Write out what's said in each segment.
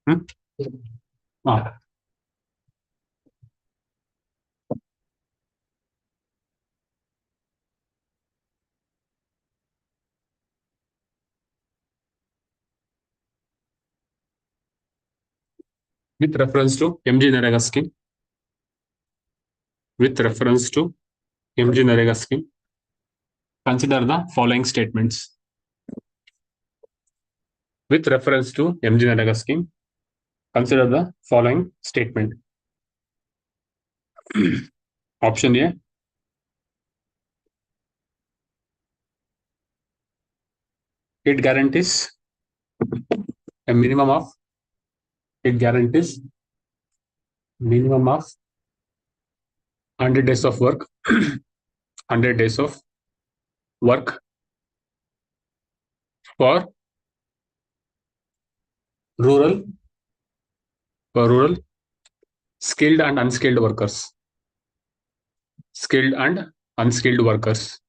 Hmm? Ah. With reference to MG Narega scheme, with reference to MG Narega scheme, consider the following statements. With reference to MG Narega scheme, consider the following statement. Option A, it guarantees a minimum of, it guarantees minimum of 100 days of work, 100 days of work for rural, for rural skilled and unskilled workers, skilled and unskilled workers.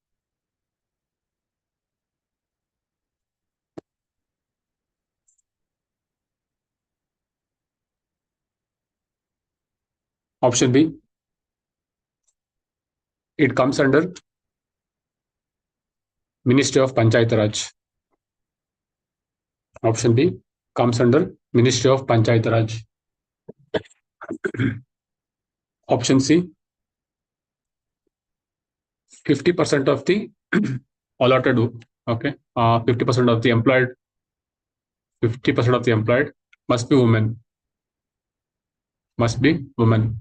Option B, it comes under Ministry of Panchayat Raj. Option B comes under Ministry of Panchayat Raj. Option C, 50% of the allotted, okay, 50% of the employed, 50% of the employed must be women, must be women.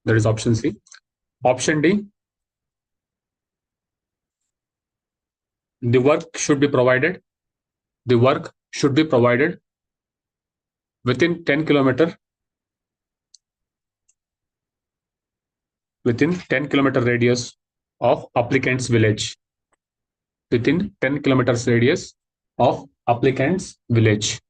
That is option C. Option D, the work should be provided, the work should be provided within 10 kilometer, within 10 kilometer radius of applicant's village, within 10 kilometers radius of applicant's village.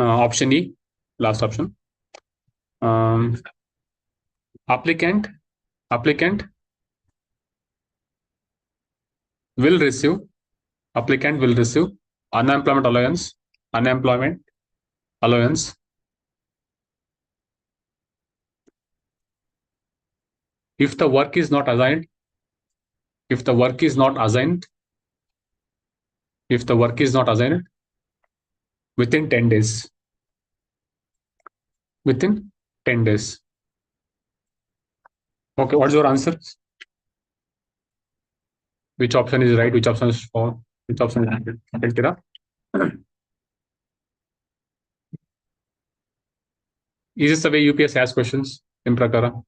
Option E, last option. Applicant will receive, applicant will receive unemployment allowance, unemployment allowance if the work is not assigned, if the work is not assigned, if the work is not assigned within 10 days, within 10 days. Okay, what's your answer? Which option is right? Which option is wrong? Which option is right? Is this the way UPS has questions in Prakara?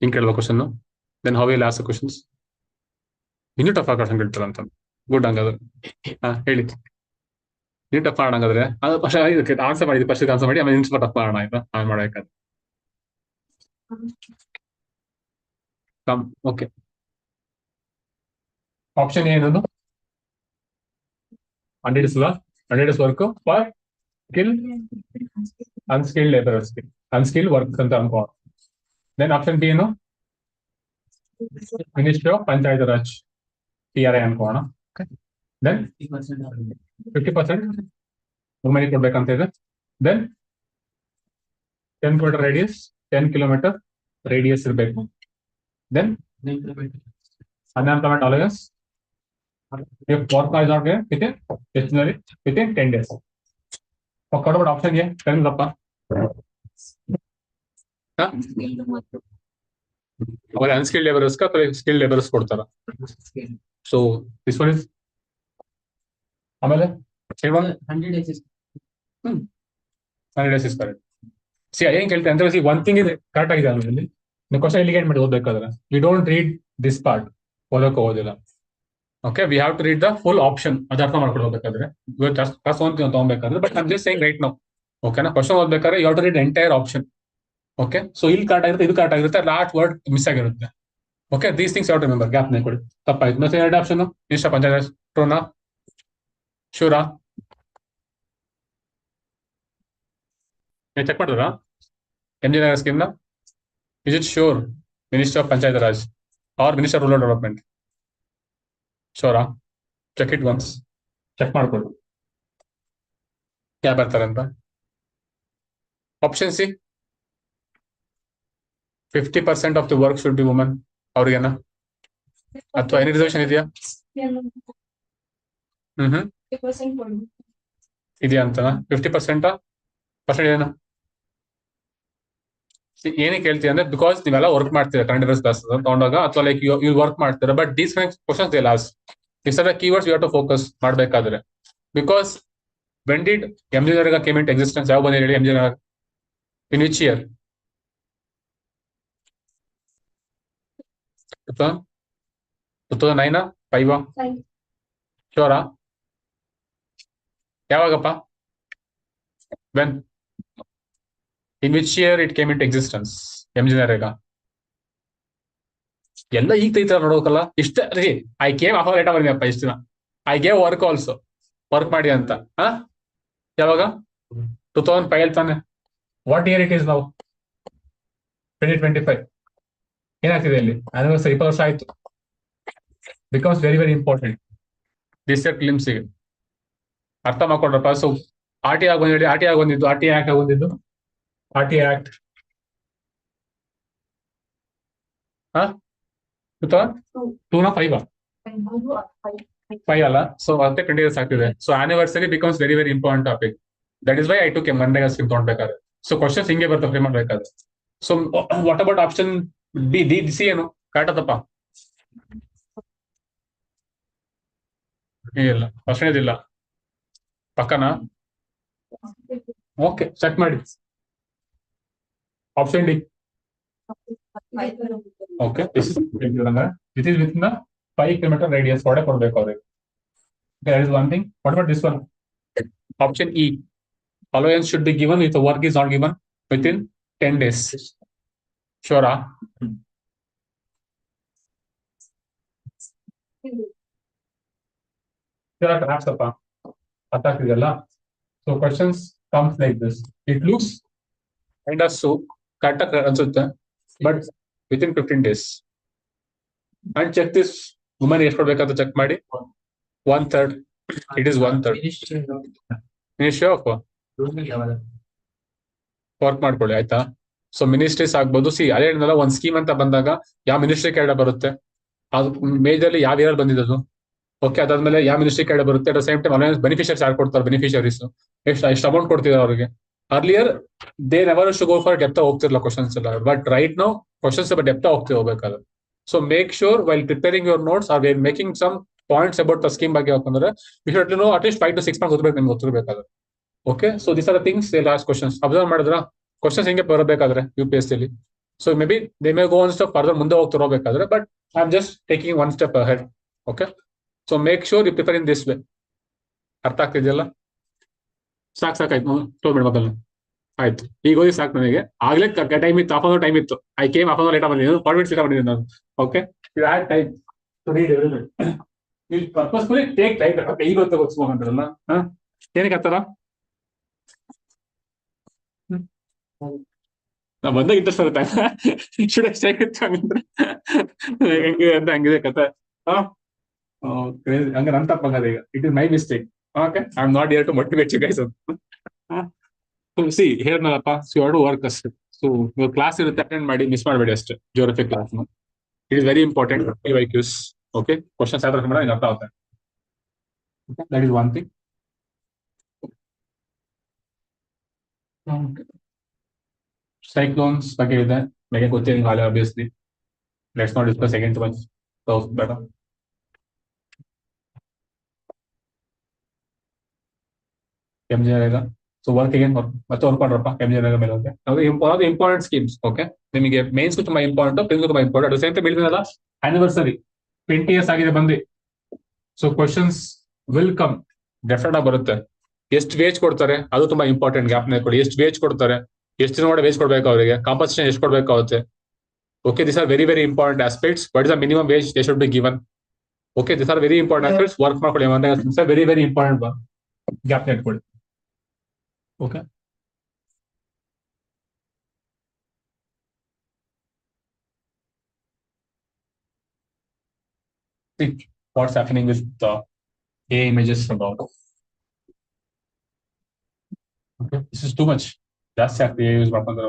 In question, no? Then how will ask the questions? ಇನ್ನೂ tough ಆಗಿ ಹೇಳ್ತಾರೆ ಅಂತ good ಹಂಗಾದ್ರೆ ಹೇಳಿ ನೀವು tough ಮಾಡೋಣ ಹಂಗಾದ್ರೆ ಅದು ಫಸ್ಟ್ ಇದಕ್ಕೆ ಆನ್ಸರ್ ಮಾಡಿದ್ವಿ ಫಸ್ಟ್ ಆನ್ಸರ್ ಮಾಡಿ ಆಮೇಲೆ ಇನ್ಸ್ ಟಫ್ ಮಾಡೋಣ ಆಯ್ತಾ ಆನ್ ಮಾಡಬೇಕಾದ್ರೆ ಓಕೆ ಆಪ್ಷನ್ ಏನದು 100 days 100 days work for skill unskilled labourers unskilled work ಅಂತ ಅನ್ಕೋ ದೆನ್ ಆಪ್ಷನ್ ಬಿ ಏನು ministry of Panchayat Raj PRI ಅನ್ಕೋಣ ದೆನ್ 50% ವುಮೆನ್ ಕೊಡ್ಬೇಕಂತ ಇದೆ then 10 kilometre radius 10 kilometre radius ಇರಬೇಕು then unemployment allowance if work is not there within 10 days. What option here? Tell me, Papa. Our unskilled laborers ka skilled laborers ಕೊಡ್ತಾರ. So this one is ಆಮೇಲೆ 100 days is 100 days is correct. See, ಏನ್ ಕೇಳ್ತೇನೆ ಅಂದ್ರೆ see one thing is correct ಆಗಿದೆ ಅಲ್ಲಿ ನೀವು question ಎಲಿಗೇಟ್ ಮಾಡಿ ಓದಬೇಕಾದ್ರೆ we don't read this part ಓದಕ್ಕೆ ಹೋಗೋದಿಲ್ಲ. Okay, we have to read the full option. ಅದು ಅರ್ಥ ಮಾಡ್ಕೊಂಡು ಹೋಗ್ಬೇಕಾದ್ರೆ ಕ್ಲಾಸ್ ಒಂದು ತಗೊಬೇಕಾದ್ರೆ but I'm just saying right now ಓಕೆನಾ ಕ್ವಶನ್ ಓದ್ಬೇಕಾದ್ರೆ you have to read entire option okay so ಇಲ್ಲಿ ಕರೆಕ್ಟ್ ಆಗಿರುತ್ತೆ ಇದು ಕರೆಕ್ಟ್ ಆಗಿರುತ್ತೆ ಲಾಸ್ಟ್ ವರ್ಡ್ ಮಿಸ್ ಆಗಿರುತ್ತೆ okay these things you have to remember gap ನೇ ಕೊಡಿ ತಪ್ಪಾಯ್ತು ಮತ್ತೆ ಎರಡು ಆಪ್ಷನ್ ಇಷ್ಟ ಪಂಚಾಯತ್ ಟ್ರೂನಾ ಶೂರಾ ಚೆಕ್ ಮಾಡಿದ್ರಾ MG ನಗರ್ ಸ್ಕೀಮ್ನ is it sure Ministry of Panchayat Raj or Ministry of Rural Development. Sure. Check it once. Check ಮಾಡ್ಕೊಳ್ಳಿ ಯಾರು ಬರ್ತಾರೆ ಅಂತ. Option C 50% of the work should be women. ಅವ್ರಿಗೇನ ಅಥವಾ ಎನಿ ರಿಸರ್ವೇಶನ್ ಇದೆಯಾ? ಇದೆಯಾ ಅಂತನಾ? 50% ಪರ್ಸೆಂಟ್ ಏನು ಏನಕ್ಕೆ ಹೇಳ್ತೀವಿ ಅಂದ್ರೆ, ಬಿಕಾಸ್ ನೀವೆಲ್ಲ ವರ್ಕ್ ಮಾಡ್ತೀರಾ ಕರೆಂಟ್ ಅಫೇರ್ಸ್ ಕ್ಲಾಸ್ ತಗೊಂಡಾಗ, ಅಥವಾ ಲೈಕ್ ಯು ವರ್ಕ್ ಮಾಡ್ತೀರಾ, but these questions they last is the keywords you have to focus ಮಾಡಬೇಕಾದ್ರೆ. Because when did MG NREGA came into existence? ಯಾವ ಬಂದಿದೆ ಹೇಳಿ MG NREGA? In which year? 2009 5 ಶೋರಾ? ಯಾವಾಗಪ್ಪ? When? In which year it came into existence MG NREGA? ಎಲ್ಲ ಈಗ ತೆಗಿತಾರ ನೋಡ್ಬೇಕಲ್ಲ. ಇಷ್ಟ ರೀ, ಐ ಕೇಮ್ ಆಫರ್ ಲೇಟ್ ಬಂದಿಯಪ್ಪ ಇಷ್ಟ ದಿನ. I gave work also, work ಮಾಡಿ ಅಂತ. ಯಾವಾಗ? 2005 ತಾನೆ. ವಾಟ್ ಇಯರ್ ಇಟ್ ಈಸ್ ನಾವು? 2025. ಏನಾಗ್ತಿದೆ ಇಲ್ಲಿ? ಆನಿವರ್ಸರಿ 20 ವರ್ಷ ಆಯ್ತು. Because very very important this year ಕ್ಲಿಮ್ಸಿಗೆ. ಅರ್ಥ ಮಾಡ್ಕೊಂಡ್ರಪ್ಪ. ಸೊ ಆರ್ ಟಿ ಆಗಿ ಬಂದಿದ್ದು, ಆರ್ ಟಿ ಆಗಿ ಬಂದಿದ್ದು, ಆರ್ ಟಿ ಆಕ್ಟ್ ಆಗಿ ಬಂದಿದ್ದು, ಆರ್ ಟಿ ಆಕ್ಟ್ 5 ಅಲ್ಲ. ಸೊ ಮತ್ತೆ 20 ಇಯರ್ಸ್ ಆಗ್ತಿದೆ. So anniversary becomes very very important topic. That is why I took a ಮಂಡೇಗ ಸ್ಕೀಮ್ ತಗೊಂಡ್ಬೇಕಾದ್ರೆ. ಸೊ ಕ್ವಶನ್ಸ್ ಹಿಂಗೆ ಬರ್ತವೆ ಫ್ರೇಮ್ ಮಾಡ್ಬೇಕಾದ್ರೆ. So what about option B? D C ಏನು ಕರೆಕ್ಟ್ ಅದಪ್ಪ? ಇಲ್ಲ, ಪರ್ಸೆಂಟೇಜ್ ಇಲ್ಲ. ಪಕ್ಕನಾ? ಓಕೆ, ಚೆಕ್ ಮಾಡಿ. Option D. Okay, this is within the 5 kilometre radius ಒಳಗೆ ಕೊಡ್ಬೇಕು ಅವ್ರಿಗೆ. There is one thing. What about this one? Option E. Allowance should be given if the work is not given within 10 days. Sure. There are perhaps a attack. So questions comes like this. It looks kind of so correct, but within 15 days. And check this woman ಎಷ್ಟು check ಮಾಡಿ. 1/3. It is 1/3. Ministry of work ಮಾಡ್ಕೊಳ್ಳಿ ಆಯ್ತಾ. So ministries ಆಗ್ಬೋದು. ಅದೇ ಹೇಳಿದ್ನಲ್ಲ, ಒಂದ್ scheme ಅಂತ ಬಂದಾಗ ಯಾವ ಮಿನಿಸ್ಟ್ರಿ ಕೆಳಗಡೆ ಬರುತ್ತೆ, ಅದು ಮೇಜರ್ಲಿ ಯಾವ ಇಯರ್ ಬಂದಿದ್ದು. ಓಕೆ, ಅದಾದ್ಮೇಲೆ ಯಾವ ಮಿನಿಸ್ಟ್ರಿ ಕೆಳಗಡೆ ಬರುತ್ತೆ. At same time allowance beneficiaries ಯಾರು ಕೊಡ್ತಾರೆ, ಬೆನಿಫಿಷಿಯರೀಸ್ ಎಷ್ಟು ಅಮೌಂಟ್ ಕೊಡ್ತಿದ್ದಾರೆ ಅವ್ರಿಗೆ. Earlier they never should go for depth ಹೋಗ್ತಿರಲ್ಲ ಕ್ವಶನ್ಸ್ ಎಲ್ಲ, but right now questions depth ಹೋಗ್ಬೇಕಾದ್ರೆ. So make sure while preparing your notes or we're making some points about the scheme ಬಗ್ಗೆ ಹೋಗ್ತಂದ್ರೆ you should know at least 5 to 6 months ಓದಬೇಕು, ನಿಮ್ಗೆ ಗೊತ್ತಿರಬೇಕಾದ್ರೆ. Okay, so this are the things they last questions. Observe ಮಾಡಿದ್ರ ಕ್ವಶನ್ಸ್ ಹಿಂಗೆ ಬರಬೇಕಾದ್ರೆ UPSC. So maybe they may go one step further, ಮುಂದೆ ಹೋಗ್ತಿರೋಬೇಕಾದ್ರೆ, but I am just taking one step ahead. Okay, so make sure you prepare in this way. ಅರ್ಥ ಆಗ್ತಿದೆಯಲ್ಲ? ಸಾಕಾಯ್ತು ತೋಳ್ಬೇಡ ಮೊದಲು. ಆಯ್ತು, ಈಗ ಓದಿ ಸಾಕು ನನಗೆ. ಆಗ್ಲೇ ಟೈಮ್ ಇತ್ತು, ಹಾಫ್ ಅವರ್ ಟೈಮ್ ಇತ್ತು. I came half hour late ಬಂದಿದ್ದೀನಿ, 40 minutes ಲೇಟ್ ಬಂದಿದ್ದೀನಿ ನಾನು. Okay, you had time to read everything. You purposefully take time. ಈಗ ಗೊತ್ತಾಗೋಸ್ಕೊಂಡ್ರಲ್ಲ, ಏನಕ್ಕೆ ಆಗ್ತಾರ? ನಾ ಬಂದಾಗ ಇಂಟ್ರೆಸ್ಟ್ ಬರುತ್ತೆ. ಶುಡ್ ಎಷ್ಟಾಗಿತ್ತು ಹಂಗಂದ್ರೆ ಹೆಂಗಿದೆ ಅಂತ, ಹಂಗಿದೆ ಕತೆ. ಹಂಗ ನನ್ ತಪ್ಪಾಗದ ಈಗ. It is my mistake. Okay, I am not here to motivate you guys. See ಹೇಳ್ನಲ್ಲಪ್ಪ, so you have to work ಅಷ್ಟೇ. ಸೊ ಇವಾಗ ಕ್ಲಾಸ್ ಇರುತ್ತೆ, ಅಟೆಂಡ್ ಮಾಡಿ, ಮಿಸ್ ಮಾಡಬೇಡಿ ಅಷ್ಟೇ. Geography class it is very important. PYQs. Okay, questions ಯಾವ್ದು ಮಾಡಿದ್ರೆ ಅರ್ಥ ಆಗುತ್ತೆ. That is one thing. Cyclones ಬಗ್ಗೆ ಇದೆ, ಬಗ್ಗೆ ಗೊತ್ತಿದೆ ನಾಳೆ obviously. Let's not discuss again too much. So ಬೇಡ. MG NREGA. So work again ಮತ್ತೆ ವರ್ಕ್ ಮಾಡ್ರಪ್ಪ MG ನರೇಗಾ ಮೇಲೆ. ಅದು ಇಂಪಾರ್ಟೆಂಟ್ ಸ್ಕೀಮ್ಸ್. ಓಕೆ, ನಿಮಗೆ ಮೇನ್ಸ್ ತುಂಬಾ ಇಂಪಾರ್ಟೆಂಟ್, ಪ್ರಿಲಿಮ್ಸ್ ತುಂಬಾ ಇಂಪಾರ್ಟೆಂಟ್. ಅದು ಸೇಮ್ ಟೈಮ್ ಹೇಳಿದ್ನಲ್ಲ, ಆನಿವರ್ಸರಿ 20 years ಆಗಿದೆ ಬಂದು. So questions will come, definite ಆಗಿ ಬರುತ್ತೆ. ಎಷ್ಟು ವೇಜ್ ಕೊಡ್ತಾರೆ ಅದು ತುಂಬಾ ಇಂಪಾರ್ಟೆಂಟ್. ಗ್ಯಾಪ್ ಕೊಡಿ. ಎಷ್ಟು ವೇಜ್ ಕೊಡ್ತಾರೆ, ಎಷ್ಟು ದಿನ ವೇಜ್ ಕೊಡ್ಬೇಕು ಅವರಿಗೆ, ಕಾಂಪನ್ಸೇಷನ್ ಎಷ್ಟು ಕೊಡ್ಬೇಕಾಗುತ್ತೆ. Okay, this are very very important aspects. What is the minimum wage they should be given. Okay, this are very important aspects. Work ಮಾಡ್ಕೊಳ್ಳಿ, ವೆರಿ ವೆರಿ ಇಂಪಾರ್ಟೆಂಟ್. ಗ್ಯಾಪ್ ಕೊಡಿ. Okay, See what's happening with the AI images from all. Okay, this is too much. ಜಾಸ್ತಿ ಆಗ್ತದೆ AI use ಮಾಡ್ಕೊಂಡ್ರೆ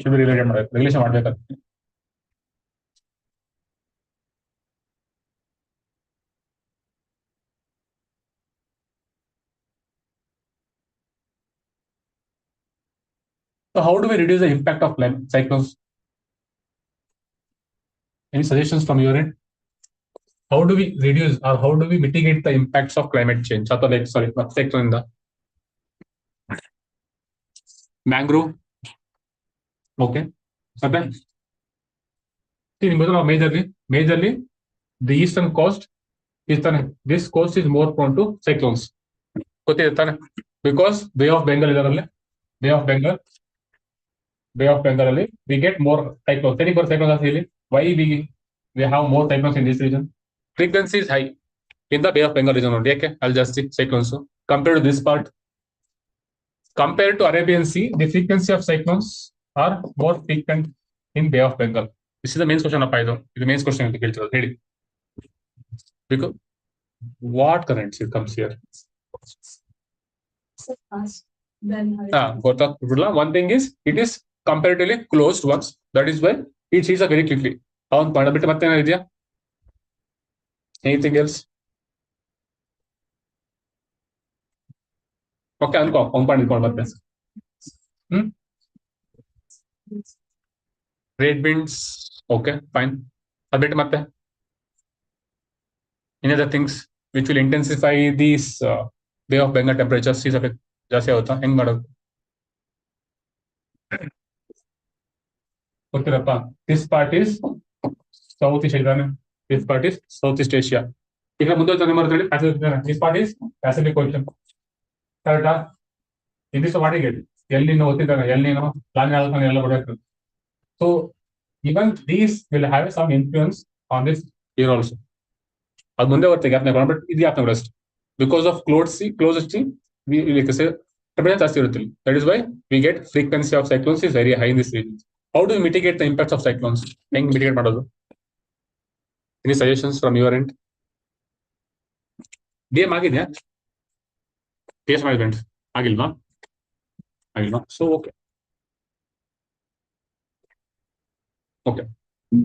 should be related ಮಾಡಬೇಕು, regulation ಮಾಡ್ಬೇಕಾಗ್ತದೆ. So how do we reduce the impact of climate cyclones? Any suggestions from your end? How do we reduce or how do we mitigate the impacts of climate change? ಅಥವಾ like sorry, cyclone ಇಂದ mangrove. Okay. ಮತ್ತೆ ನಿಮ್ಮದು ನಾವು majorly the eastern coast is ತಾನೆ, this coast is more prone to cyclones. ಗೊತ್ತಿದೆ ತಾನೆ, because Bay of Bengal ಇದರಲ್ಲಿ, Bay of Bengal ಅಲ್ಲಿ we get more cyclones. Any more cyclones are really why we have more cyclones in this region? Frequency is high in the Bay of Bengal region only. Okay, I'll just see cyclones. So compared to this part, compared to Arabian Sea, the frequency of cyclones are more frequent in Bay of Bengal. This is the main question of Ido. The main question ಅಂತ ಕೇಳ್ತಿರೋದು ಹೇಳಿ. Because what currents it comes here? ಗೊತ್ತಾಗ್ತಿಲ್ಲ. One thing is it is comparatively closed ones. That is why it sees very quickly. ಅವನ್ ಮಾಡಬಿಟ್ಟು ಮತ್ತೆ ಏನಾದ್ರು ಇದೆಯಾ? Anything else? Okay, ಅನ್ಕೋ ಅವ್ನ್ ಇಟ್ಕೊಂಡು ಮತ್ತೆ trade winds. Okay, fine. ಅದ್ಬಿಟ್ಟು ಮತ್ತೆ any other things which will intensify these Bay of Bengal temperatures seas effect ಜಾಸ್ತಿ ಆಗುತ್ತಾ? ಹೆಂಗ್ ಮಾಡೋದು ಗೊತ್ತಿರಪ್ಪ. This part is Southeast Asia. This part is Southeast Asia. ಈಗ ಮುಂದೆ ಮಾಡ್ತಾರೆ This part is Pacific Ocean. ಕರೆಕ್ಟಾ? English ಮಾಡಿಗೆ ಎಲ್ಲಿನೋ ಓದ್ತಿದ್ದಾನೆ, ಎಲ್ಲಿನೋ plan ಎಲ್ಲ ಬರಬೇಕು. So even these will have some influence on this year also. ಅದು ಮುಂದೆ ಬರುತ್ತೆ ಗ್ಯಾಪ್ ಬಟ್ ಇದು ಗ್ಯಾಪ್ ಅಷ್ಟು ಬಿಕಾಸ್ ಆಫ್ ಕ್ಲೋಸೆಸ್ಟ್ ಟೆಂಪರೇಚರ್ ಜಾಸ್ತಿ ಇರುತ್ತೆ. That is why we get frequency of cyclones is very high in this region. How do mitigate the impacts of cyclones? ಹೆಂಗ್ mitigate ಮಾಡೋದು? Any suggestions from your end? D M ಆಗಿದೆಯಾ? Case management ಆಗಿಲ್ವಾ? So okay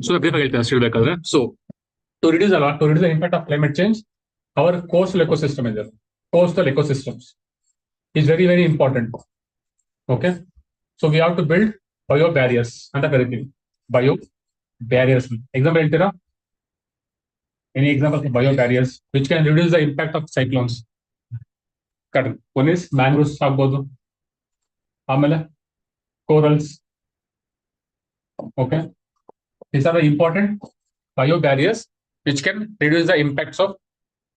so brief ಆಗಿ ಹೇಳ್ತೇನೆ ಅಷ್ಟು ಹೇಳ್ಬೇಕಾದ್ರೆ. So to reduce the impact of climate change, our coastal ecosystem is very, very important. Okay, so we have to build bio barriers and the corrective bio barriers. Example ಹೇಳ್ತೀರಾ? Any examples of bio barriers which can reduce the impact of cyclones? Correct. One is mangroves ಆಗ್ಬೋದು, ಆಮೇಲೆ corals. Okay, these are the important bio barriers which can reduce the impacts of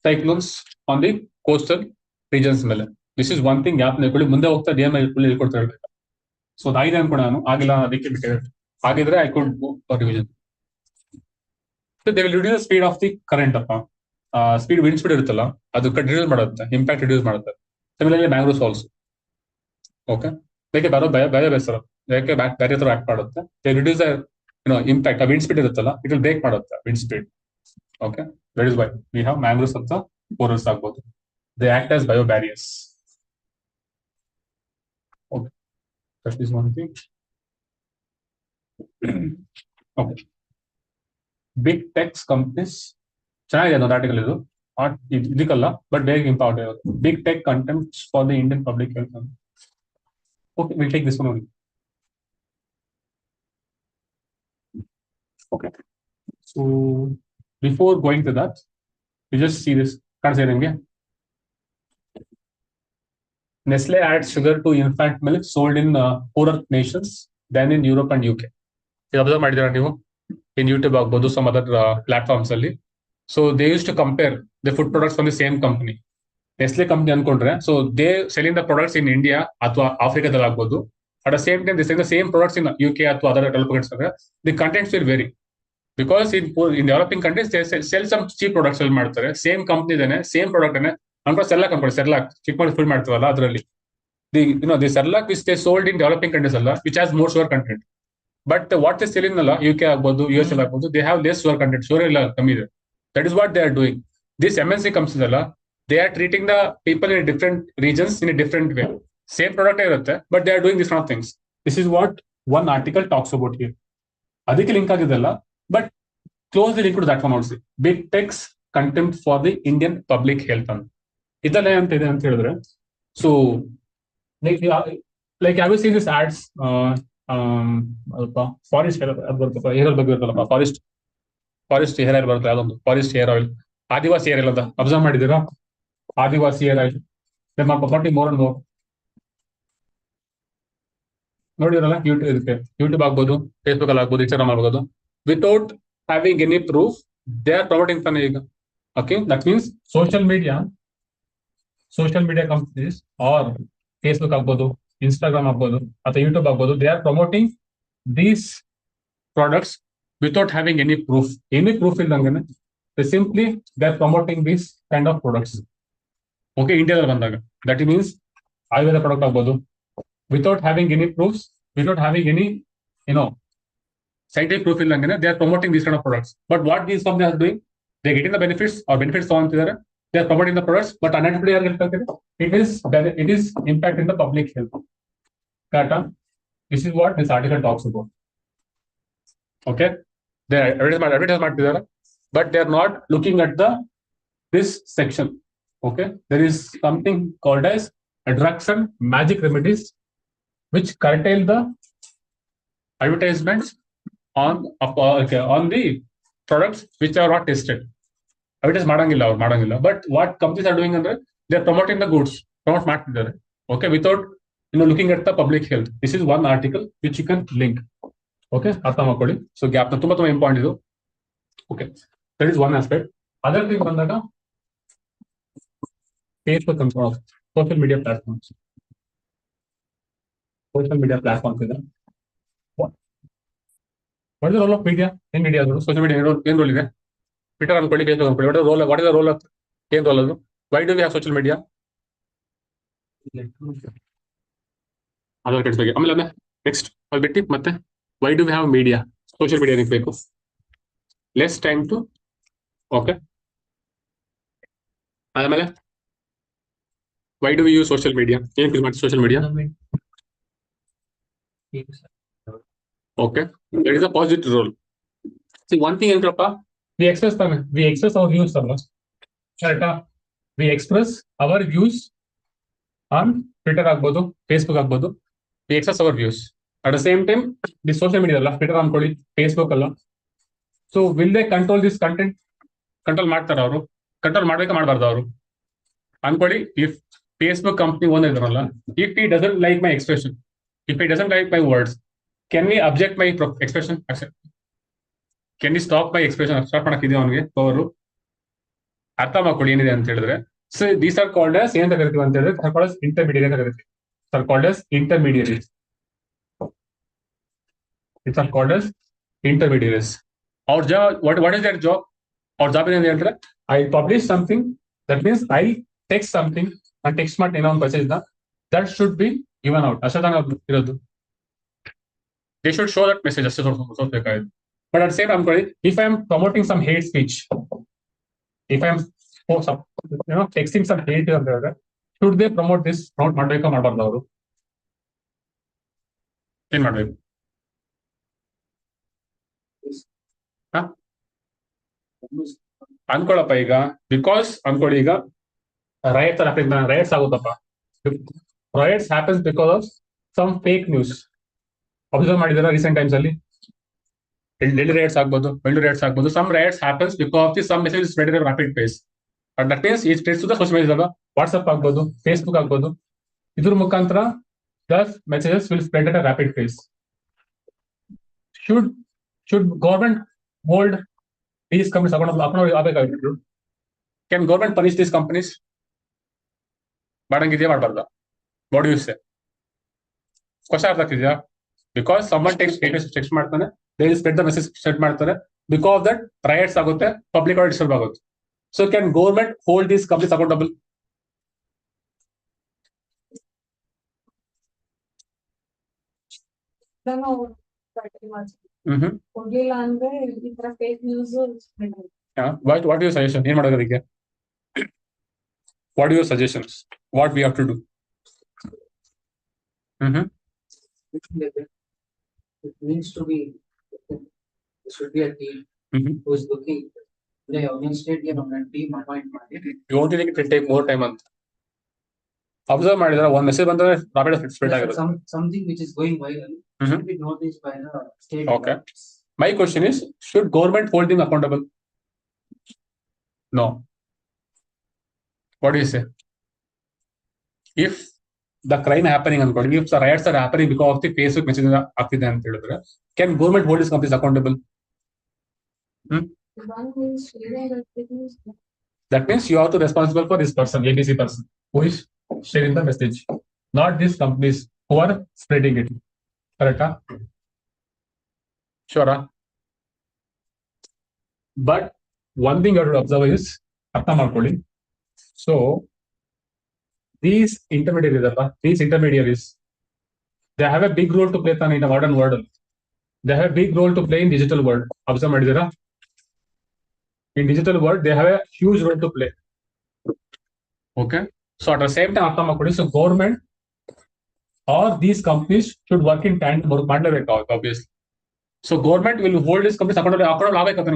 cyclones on the coastal regions ಮೇಲೆ. This is one thing ಯಾಪ್ ನೆಕ್ಕೊಳ್ಳಿ, ಮುಂದೆ ಹೋಗ್ತಾ D M ಹೇಳ್ಕೊಡ್ತಾ ಇರ್ಬೇಕು. So ಅದಾಗಿದೆ ಅನ್ಕೊಂಡು ನಾನು ಆಗಿಲ್ಲ, ಅದಕ್ಕೆ ಬಿಟ್ಟೆ. ಹಾಗಿದ್ರೆ I could go for revision. So they will reduce speed of the current ಅಪ್ಪ. ಸ್ಪೀಡ್ ವಿಂಡ್ ಸ್ಪೀಡ್ ಇರುತ್ತಲ್ಲ, ಅದು ರಿಡ್ಯೂಸ್ ಮಾಡುತ್ತೆ, ಇಂಪ್ಯಾಕ್ಟ್ ರಿಡ್ಯೂಸ್ ಮಾಡುತ್ತೆ. Similarly mangroves also. ಓಕೆ, ಬೇಕೆ ಬೇರೆ ಬೇಸರ ಯಾಕೆ ಬೇರೆ ತರ ಆಕ್ಟ್ ಮಾಡುತ್ತೆ. They reduce the impact. ಆ ವಿಂಡ್ ಸ್ಪೀಡ್ ಇರುತ್ತಲ್ಲ, ಇಟ್ ವಿಲ್ ಬ್ರೇಕ್ ಮಾಡುತ್ತೆ wind speed. Okay, that is why we have mangroves of the corals ಆಗ್ಬೋದು. They act as bio barriers. Okay, that is one thing. Okay, big tech companies ಚೆನ್ನಾಗಿದೆ ಅನ್ನೋದು article. ಇದು ಇದಕ್ಕಲ್ಲ but ಬೇಗ important. Big tech contempt for the Indian public health. Okay, we'll take this one only. Okay, so before going to that, you just see this. Can't say anything. Nestle adds sugar to infant milk sold in poorer nations than in Europe and UK. ಇದು observe ಮಾಡಿದ್ದೀರಾ ನೀವು? In YouTube ಆಗ್ಬೋದು, some other platforms ಅಲ್ಲಿ. So they use to compare the food products from the same company. Nestle company ಅನ್ಕೊಂಡ್ರೆ, so they selling the products in India ಅಥವಾ ಆಫ್ರಿಕಾದಲ್ಲಿ ಆಗ್ಬೋದು. At the same time the selling the same products in UK ಅಥವಾ other developed countries. The contents will vary. Because in developing countries they sell some cheap products sell ಮಾಡ್ತಾರೆ. Same company ಇದೇನೆ, same product ಏನೆ ಅನ್ಕೊಂಡು Cerelac ಚಿಕ್ಕ ಮಾಡಿ full ಮಾಡ್ತಾರಲ್ಲ, ಅದರಲ್ಲಿ the Cerelac which they sold in developing countries ಅಲ್ಲ, which has more sugar content. But what is selling ಅಲ್ಲ, UK ಆಗ್ಬೋದು, US ಆಗ್ಬೋದು, they have less sugar content. Sugar ಇಲ್ಲ, ಕಮ್ಮಿ ಇದೆ. That is what they are doing. This MNC comes they are treating the people in different regions in a different way. Same product, but they are doing these kind of things. This is what one article talks about here. ಅದಕ್ಕೆ link ಆಗಿದೆಲ್ಲ but closely link that one also big techs contempt for the Indian public health ಅಂತ ಇದೆಲ್ಲ ಅಂತ ಇದೆ ಅಂತ ಹೇಳಿದ್ರೆ so like have you seen this ads forest hair ಬಗ್ಗೆ ಇರ್ತಲ್ಲಪ್ಪ ಫಾರೆಸ್ಟ್ ಹೇರ್ ಆಯಿಲ್ ಬರುತ್ತೆ ಅದೊಂದು forest hair oil Adivasi hair oil ಅಂತ ಅಬ್ಸರ್ವ್ ಮಾಡಿದ್ದೀರಾ Adivasi hair oil more and more ನೋಡಿದ್ರಲ್ಲ ಯೂಟ್ಯೂಬ್ ಆಗ್ಬೋದು ಫೇಸ್ಬುಕ್ ಅಲ್ಲಿ ಆಗ್ಬೋದು ಇನ್ಸ್ಟಾಗ್ರಾಮ್ ಆಗ್ಬೋದು without having any proof they are promoting ತಾನೆ ಈಗ okay that means social media companies are Facebook ಆಗ್ಬೋದು ಇನ್ಸ್ಟಾಗ್ರಾಮ್ ಆಗ್ಬೋದು ಅಥವಾ ಯೂಟ್ಯೂಬ್ ಆಗ್ಬೋದು they are promoting these products without having any proof ಇಲ್ದಂಗೆ simply they are promoting these kind of products okay ಇಂಡಿಯಾದಲ್ಲಿ ಬಂದಾಗ that means Ayurveda product ಆಗ್ಬೋದು without having any proofs, without having any, scientific proof, they are promoting these kind of products. But what these companies are doing, they're getting the benefits or benefits on there. They are promoting the products, but undoubtedly it is impacting the public health. This is what this article talks about. Okay, they advertise, but they are not looking at this section. Okay, there is something called as drugs and magic remedies, which curtail the advertisements on the products which are not tested. Advertise madangilla. But what companies are doing under, they are promoting the goods, promote ಮಾಡ್ತಿದ್ದಾರೆ. Okay, without looking at the public health. This is one article which you can link. Okay, ಅರ್ಥ ಮಾಡ್ಕೊಳ್ಳಿ. So gap ತುಂಬಾ important ಇದು. Okay, that is one aspect. Other thing ಬಂದಾಗ Facebook and social media platforms. Social media platforms ಇದೆ. What is the role of media in media? Social media ಏನು roll ಇದೆ? Twitter ಅನ್ಕೊಳ್ಳಿ, Facebook ಅನ್ಕೊಳ್ಳಿ. What is the role of ಏನು roll ಅದು? Why do we have social media? ಅದರ ಕಡೆ ಬಗ್ಗೆ ಆಮೇಲೆ ನೆಕ್ಸ್ಟ್ ಅದು ಬಿಟ್ಟು ಮತ್ತೆ why do we have media? Social media ಏನಕ್ಕೆ ಬೇಕು? Less time to okay. ಆಮೇಲೆ why do we use social media? ಏನಕ್ಕೆ ಯೂಸ್ ಮಾಡ್ತೀವಿ social media? Okay, there is a positive role. See, one thing ಏನಪ್ಪ, we express our views ಅಲ್ಲ, ಕರೆಕ್ಟಾ? We express our views on Twitter ಆಗ್ಬೋದು, Facebook ಆಗ್ಬೋದು. We express our views. At the same time, this social media ಅಲ್ಲ, Twitter ಅನ್ಕೊಳ್ಳಿ, Facebook ಅಲ್ಲ. So will they control this content? Control ಮಾಡ್ತಾರ ಅವರು? Control ಮಾಡ್ಬೇಕಾ ಮಾಡಬಾರ್ದು ಅವರು ಅನ್ಕೊಳ್ಳಿ. ಇಫ್ Facebook ಕಂಪ್ನಿ ಓನರ್ ಇದ್ರಲ್ಲ, if he doesn't like my expression, if he doesn't like my words, can we object my expression? Can we stop my expression? Stop ಮಾಡಕ್ಕಿದೆಯಾ ಅವನಿಗೆ power? ಅರ್ಥ ಮಾಡ್ಕೊಳ್ಳಿ ಏನಿದೆ ಅಂತ ಹೇಳಿದ್ರೆ. So these are called as ಏನಂತ ಕರಿತೀವಿ ಅಂತ ಹೇಳಿದ್ರೆ ಇಂಟರ್ಮೀಡಿಯೇಟ್ ಅಂತ ಕರಿತೀವಿ. Are called as intermediaries. It's are called as intermediaries. ಅವ್ರ job what is their job? ಅವ್ರ ಜಾಬ್ ಏನಿದೆ ಅಂದ್ರೆ, I publish something, that means I text something, ನಾನು ಟೆಕ್ಸ್ಟ್ ಮಾಡಿ ಏನೋ ಒಂದು message that should be given out. ಅಷ್ಟೇ ಇರೋದು. They should show that message. But at the same time, if I am promoting some hate speech, if I am texting some hate, should they promote this? Promote ಮಾಡಬೇಕಾ ಮಾಡಬಾರ್ದು ಅವರು? ಏನ್ ಮಾಡ್ಬೇಕು? ಅನ್ಕೊಳಪ್ಪ ಈಗ, because ಅನ್ಕೊಳ್ಳಿ ಈಗ ರೈಟ್ಸ್ ಆಗುತ್ತಪ್ಪ. Riots happens because of some fake news. Observe ಮಾಡಿದಾರ ರೀಸೆಂಟ್ ಟೈಮ್ಸ್ ಅಲ್ಲಿ? ಡೆಲ್ಲಿ ರೈಟ್ಸ್ ಆಗ್ಬೋದು, ಬೆಂಗಳೂರು ರೈಟ್ಸ್ ಆಗ್ಬೋದು. Some riots happens because the some message spread in rapid pace. That means ಈ spreads to the social media, WhatsApp ಆಗ್ಬೋದು, Facebook ಆಗ್ಬೋದು. ಇದ್ರ ಮುಖಾಂತರ the messages will spread at a rapid pace. Should government hold these companies ಆಗಬೇಕಾಗಿತ್ತು? Can government punish these companies? ಮಾಡಂಗಿದೆಯಾ ಮಾಡಬಾರ್ದ? What you say? Question ಅರ್ಥ ಆಗ್ತಿದ್ಯಾ? Because someone text ಮಾಡ್ತಾನೆ, they will spread the message, spread ಮಾಡ್ತಾರೆ. Because of that riots ಆಗುತ್ತೆ, public ಆಗಿ disturb ಆಗುತ್ತೆ. So can government hold these companies accountable? ಕೊಡ್ಲಿಲ್ಲ ಅಂದ್ರೆ ಈ ತರ fake news What are your suggestions? What are your suggestions? What we have to do? Mm-hmm. It needs to be, it should be a team who is looking. Instead, team appoint. You won't think it will take more time. Observe ಮಾಡಿದ್ರೆ ಒಂದು message ಬಂದ್ರೆ rapid spread ಆಗುತ್ತೆ. Something which is going viral should be noticed by the state. Okay. My question is, should government hold them accountable? No. What do you say? If the crime happening ಅನ್ಕೊಳ್ಳಿ, if the riots are happening because of the Facebook message ಆಗ್ತಿದೆ ಅಂತ ಹೇಳಿದ್ರೆ, can government hold these companies accountable? That means you are to responsible for this person, ABC person, who is sharing the message, not these companies who are spreading it. Correct? Sure. But one thing you have to observe is, ಅರ್ಥ ಮಾಡ್ಕೊಳ್ಳಿ. So these intermediaries, they have a big role to play in the modern world. They have a big role to play in digital world. Observe ಮಾಡಿದ್ದೀರಾ? In digital world, they have a huge role to play. Okay. So at the same time, ಅರ್ಥ ಮಾಡ್ಕೊಳ್ಳಿ. So government or these companies should work in tandem. Obviously. So government will hold these companies accountable.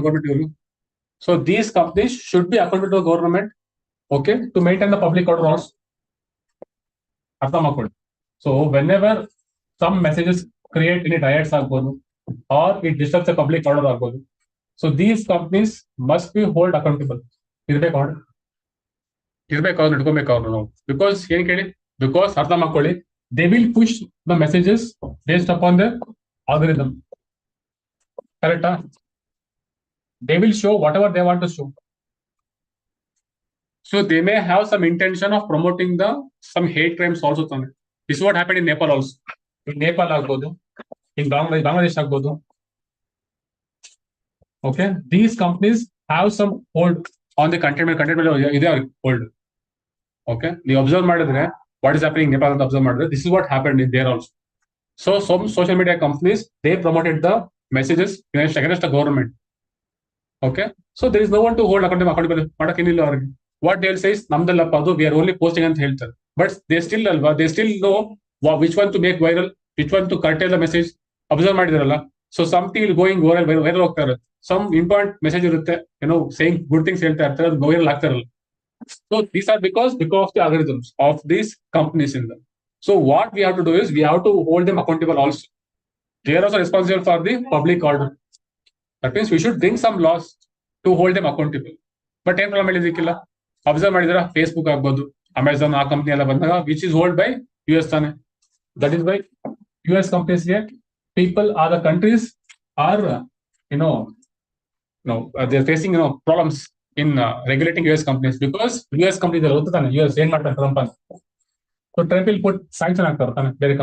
Government. So these companies should be accountable to the government. Okay, to maintain the public order also. So whenever some messages create any riots or it disturbs the public order, so these companies must be held accountable. Because they will push the messages based upon the algorithm. Correct? They will show whatever they want to show. So they may have some intention of promoting some hate crimes also. This is what happened in Nepal also. In Nepal agbodu, in Bangladesh agbodu. Okay, these companies have some hold on the content they are hold. Okay, you observe what is happening in Nepal and observe this is what happened in there also. So some social media companies, they promoted the messages against the government. Okay, so there is no one to hold accountable. What they'll say is, we are only posting and health. But they still know which one to make viral, which one to curtail the message. Observe ಮಾಡಿದಾರಲ್ಲ. So something is going viral ಹೋಗ್ತಾರೆ. Some important message ಇರುತ್ತೆ, saying good things ಹೇಳ್ತಾ ಇರ್ತಾರೆ, ಅದು viral ಆಗ್ತಾರಲ್ಲ. So these are because of the algorithms of these companies in them. So what we have to do is, we have to hold them accountable also. They are also responsible for the public order. That means we should bring some laws to hold them accountable. But ಏನ್ problem ಇದಕ್ಕಿಲ್ಲ. Observe ಮಾಡಿದ್ರೆ Facebook ಆಗ್ಬೋದು, Amazon ಆ company ಎಲ್ಲ ಬಂದಾಗ, which is hold by US ತಾನೆ. That is by US ಕಂಪನೀಸ್ಗೆ people are the countries are they are facing problems in regulating US companies, because US companies ಎಲ್ಲ ಗೊತ್ತಾನೆ US ಏನ್ ಮಾಡ್ತಾರೆ Trump ಅಂತ. So Trump will put sanction ಆಗ್ತಾರೆ ತಾನೆ ಬೇರೆ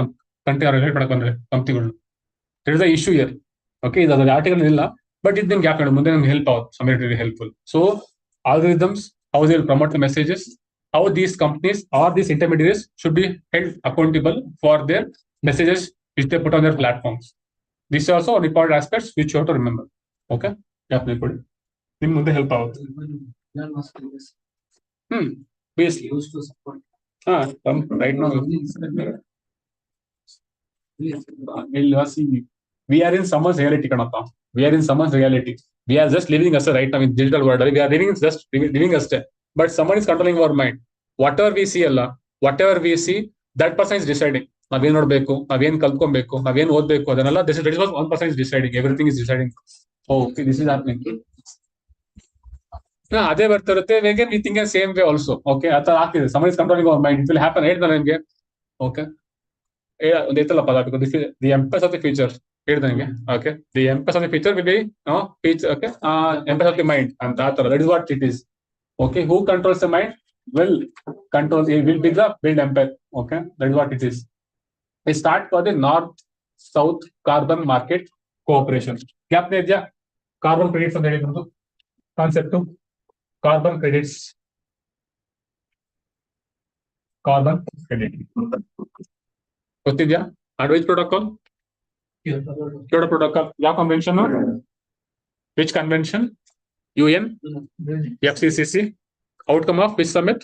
country relate ಮಾಡಕ್ ಬಂದ್ರೆ ಕಂಪ್ನಿಗಳು. there is a issue here. Okay, ಇದು ಆರ್ಟಿಕಲ್ ಇಲ್ಲ, but ಇದು ನಿಮ್ಗೆ ಯಾಕೆ ಮುಂದೆ ನಮ್ಗೆ ಹೆಲ್ಪ್ ಆಗುತ್ತೆ, ಸಮ್ಮಿಟರಿ helpful. So algorithms, how they will promote the messages, how these companies or these intermediaries should be held accountable for their messages which they put on their platforms. These are also important aspects which you have to remember. Okay, definitely. ನಿಮ್ ಮುಂದೆ help ಆಗುತ್ತೆ. Basically used to support. Right now we are in someone's reality, kanappa. We are in someone's reality. We are just living as a right now in digital world. We are living as a, but someone is controlling our mind. Whatever we see, that person is deciding. ನಾವೇನ್ ನೋಡ್ಬೇಕು, ನಾವೇನ್ ಕಲ್ತ್ಕೊಬೇಕು, ನಾವೇನ್ ಓದ್ಬೇಕು, ಅದನ್ನೆಲ್ಲ this is what one person is deciding. Everything is deciding. Okay, this is happening. ಅದೇ ಬರ್ತಿರುತ್ತೆ. We think in same way also. Okay, ಆತರ ಆಗ್ತಿದೆ. Someone is controlling our mind. It will happen right now ನಿಮ್ಗೆ. Okay, ಒಂದು ಐತಲ್ಲ ಪದ, because the emphasis of the future. ಹೇಳಿದಂಗೆ. Okay, the emphasis of the future will be okay, emphasis of the mind ಅಂತ ಆತರ. That is what it is. Okay, who controls the mind will be the build empire. Okay, that is what it is. We start for the North-South Carbon Market Cooperation. ಜ್ಞಾಪನೆ ಇದೆಯಾ? Carbon credits ಅಂತ ಹೇಳಿದ್ರು concept. Carbon credits, carbon credit ಗೊತ್ತಿದ್ಯಾ? And which protocol? Kyoto Protocol. ಯಾವ convention? Which convention? UN, FCCC. Outcome of which summit?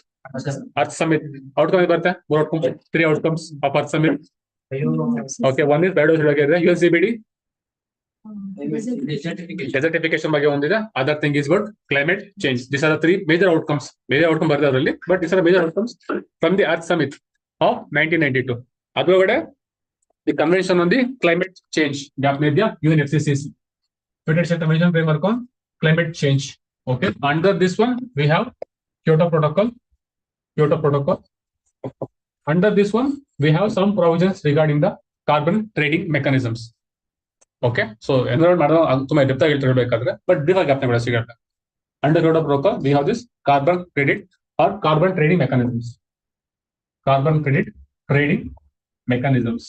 Earth summit. Outcome is barte more outcomes, 3 outcomes of Earth summit. Okay, one is biodiversity, UNCBD. Desertification ಬಗ್ಗೆ ಒಂದಿದೆ. Other thing is what? Climate change. These are the 3 major outcomes. Major outcome ಬರ್ತದೆ ಅದರಲ್ಲಿ, but these are the major outcomes from the Earth summit of 1992. ಅದರೊಳಗಡೆ the convention on the climate change ಜ್ಞಾಪನ UNFCCC, United States Convention framework on climate change. Okay, under this one we have Kyoto Protocol. Under this one we have some provisions regarding the carbon trading mechanisms. Okay, so environment ತುಂಬಾ depth ಆಗಿ ಹೇಳ್ತಿರ್ಬೇಕಾದ್ರೆ, but brief ಆಗಿ ಜ್ಞಾಪನೆ ಸಿಗುತ್ತೆ. Under Kyoto Protocol we have this carbon credit or carbon trading mechanisms.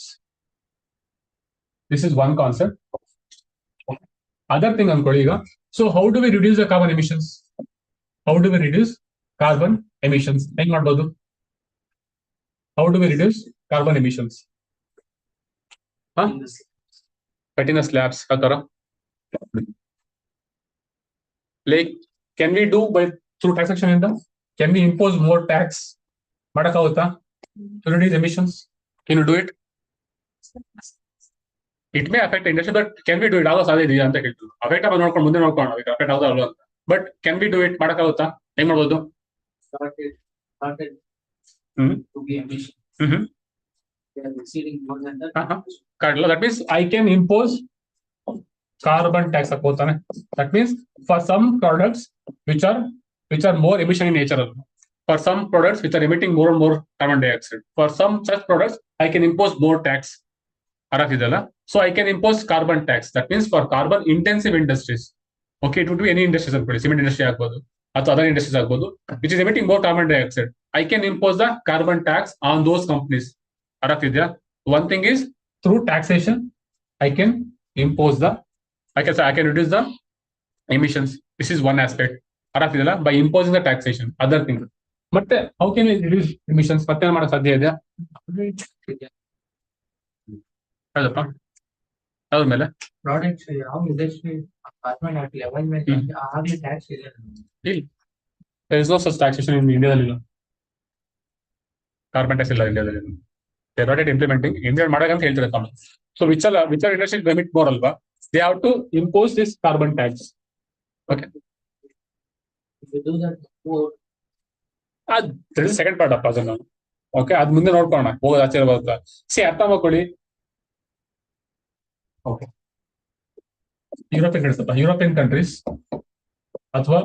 This is one concept. Other thing ಅನ್ಕೊಳ್ಳಿ ಈಗ. So how do we reduce the carbon emissions? ಹೆಂಗ್ ಮಾಡ್ಬೋದು? How do we reduce carbon emissions? Cutting the slabs, like can we do by through taxation? Can we impose more tax to reduce emissions? Can you do it? It may affect industry, but can we do it? Affect ನೋಡ್ಕೊಂಡು ಮುಂದೆ ನೋಡ್ಕೊಂಡು affect ಆಗೋದು ಅಲ್ವಾ ಅಂತ. But can we do it? ಮಾಡಕ್ಕಾಗುತ್ತಾ? ಹೆಂಗ್ ಮಾಡ್ಬೋದು? To be emission. They are exceeding more than that. That means I can impose carbon tax. That means for some products which are more emission in nature, for some products which are emitting more and more carbon dioxide, for some such products I can impose more tax. So I can impose carbon tax. That means for carbon intensive industries, okay, it would be any industries, cement industry agbodu or other industries agbodu which is emitting more carbon dioxide, I can impose the carbon tax on those companies. One thing is through taxation I can impose I can reduce the emissions. This is one aspect by imposing the taxation. Other thing, but how can we reduce emissions? ಮತ್ತೆ ಮಾಡಕ್ಕೆ ಸಾಧ್ಯ ಇದೆಯಾ? ಹೌದಪ್ಪ, ಅದ್ರ ಮೇಲೆ products ಯಾವ industry carbon level ಮೇಲೆ ಆಗಲಿ ಟ್ಯಾಕ್ಸ್ ಇದೆ. There is no such taxation in India. Carbon tax ಇಲ್ಲ ಇಂಡಿಯಾದಲ್ಲಿ. They are not yet implementing. India ಮಾಡಕಂತ ಹೇಳ್ತಿರ್ತಾರೆ. So which are industries emit more alva, they have to impose this carbon tax. Okay, if you do that more, that is the second part of puzzle. Okay, ಅದು ಮುಂದೆ ನೋಡ್ಕೋಣ ಹೋಗೋದು ಆಚೆ ಬರುತ್ತಾ. C ಅರ್ಥ ಮಾಡ್ಕೊಳ್ಳಿ. Okay, European countries ಅಥವಾ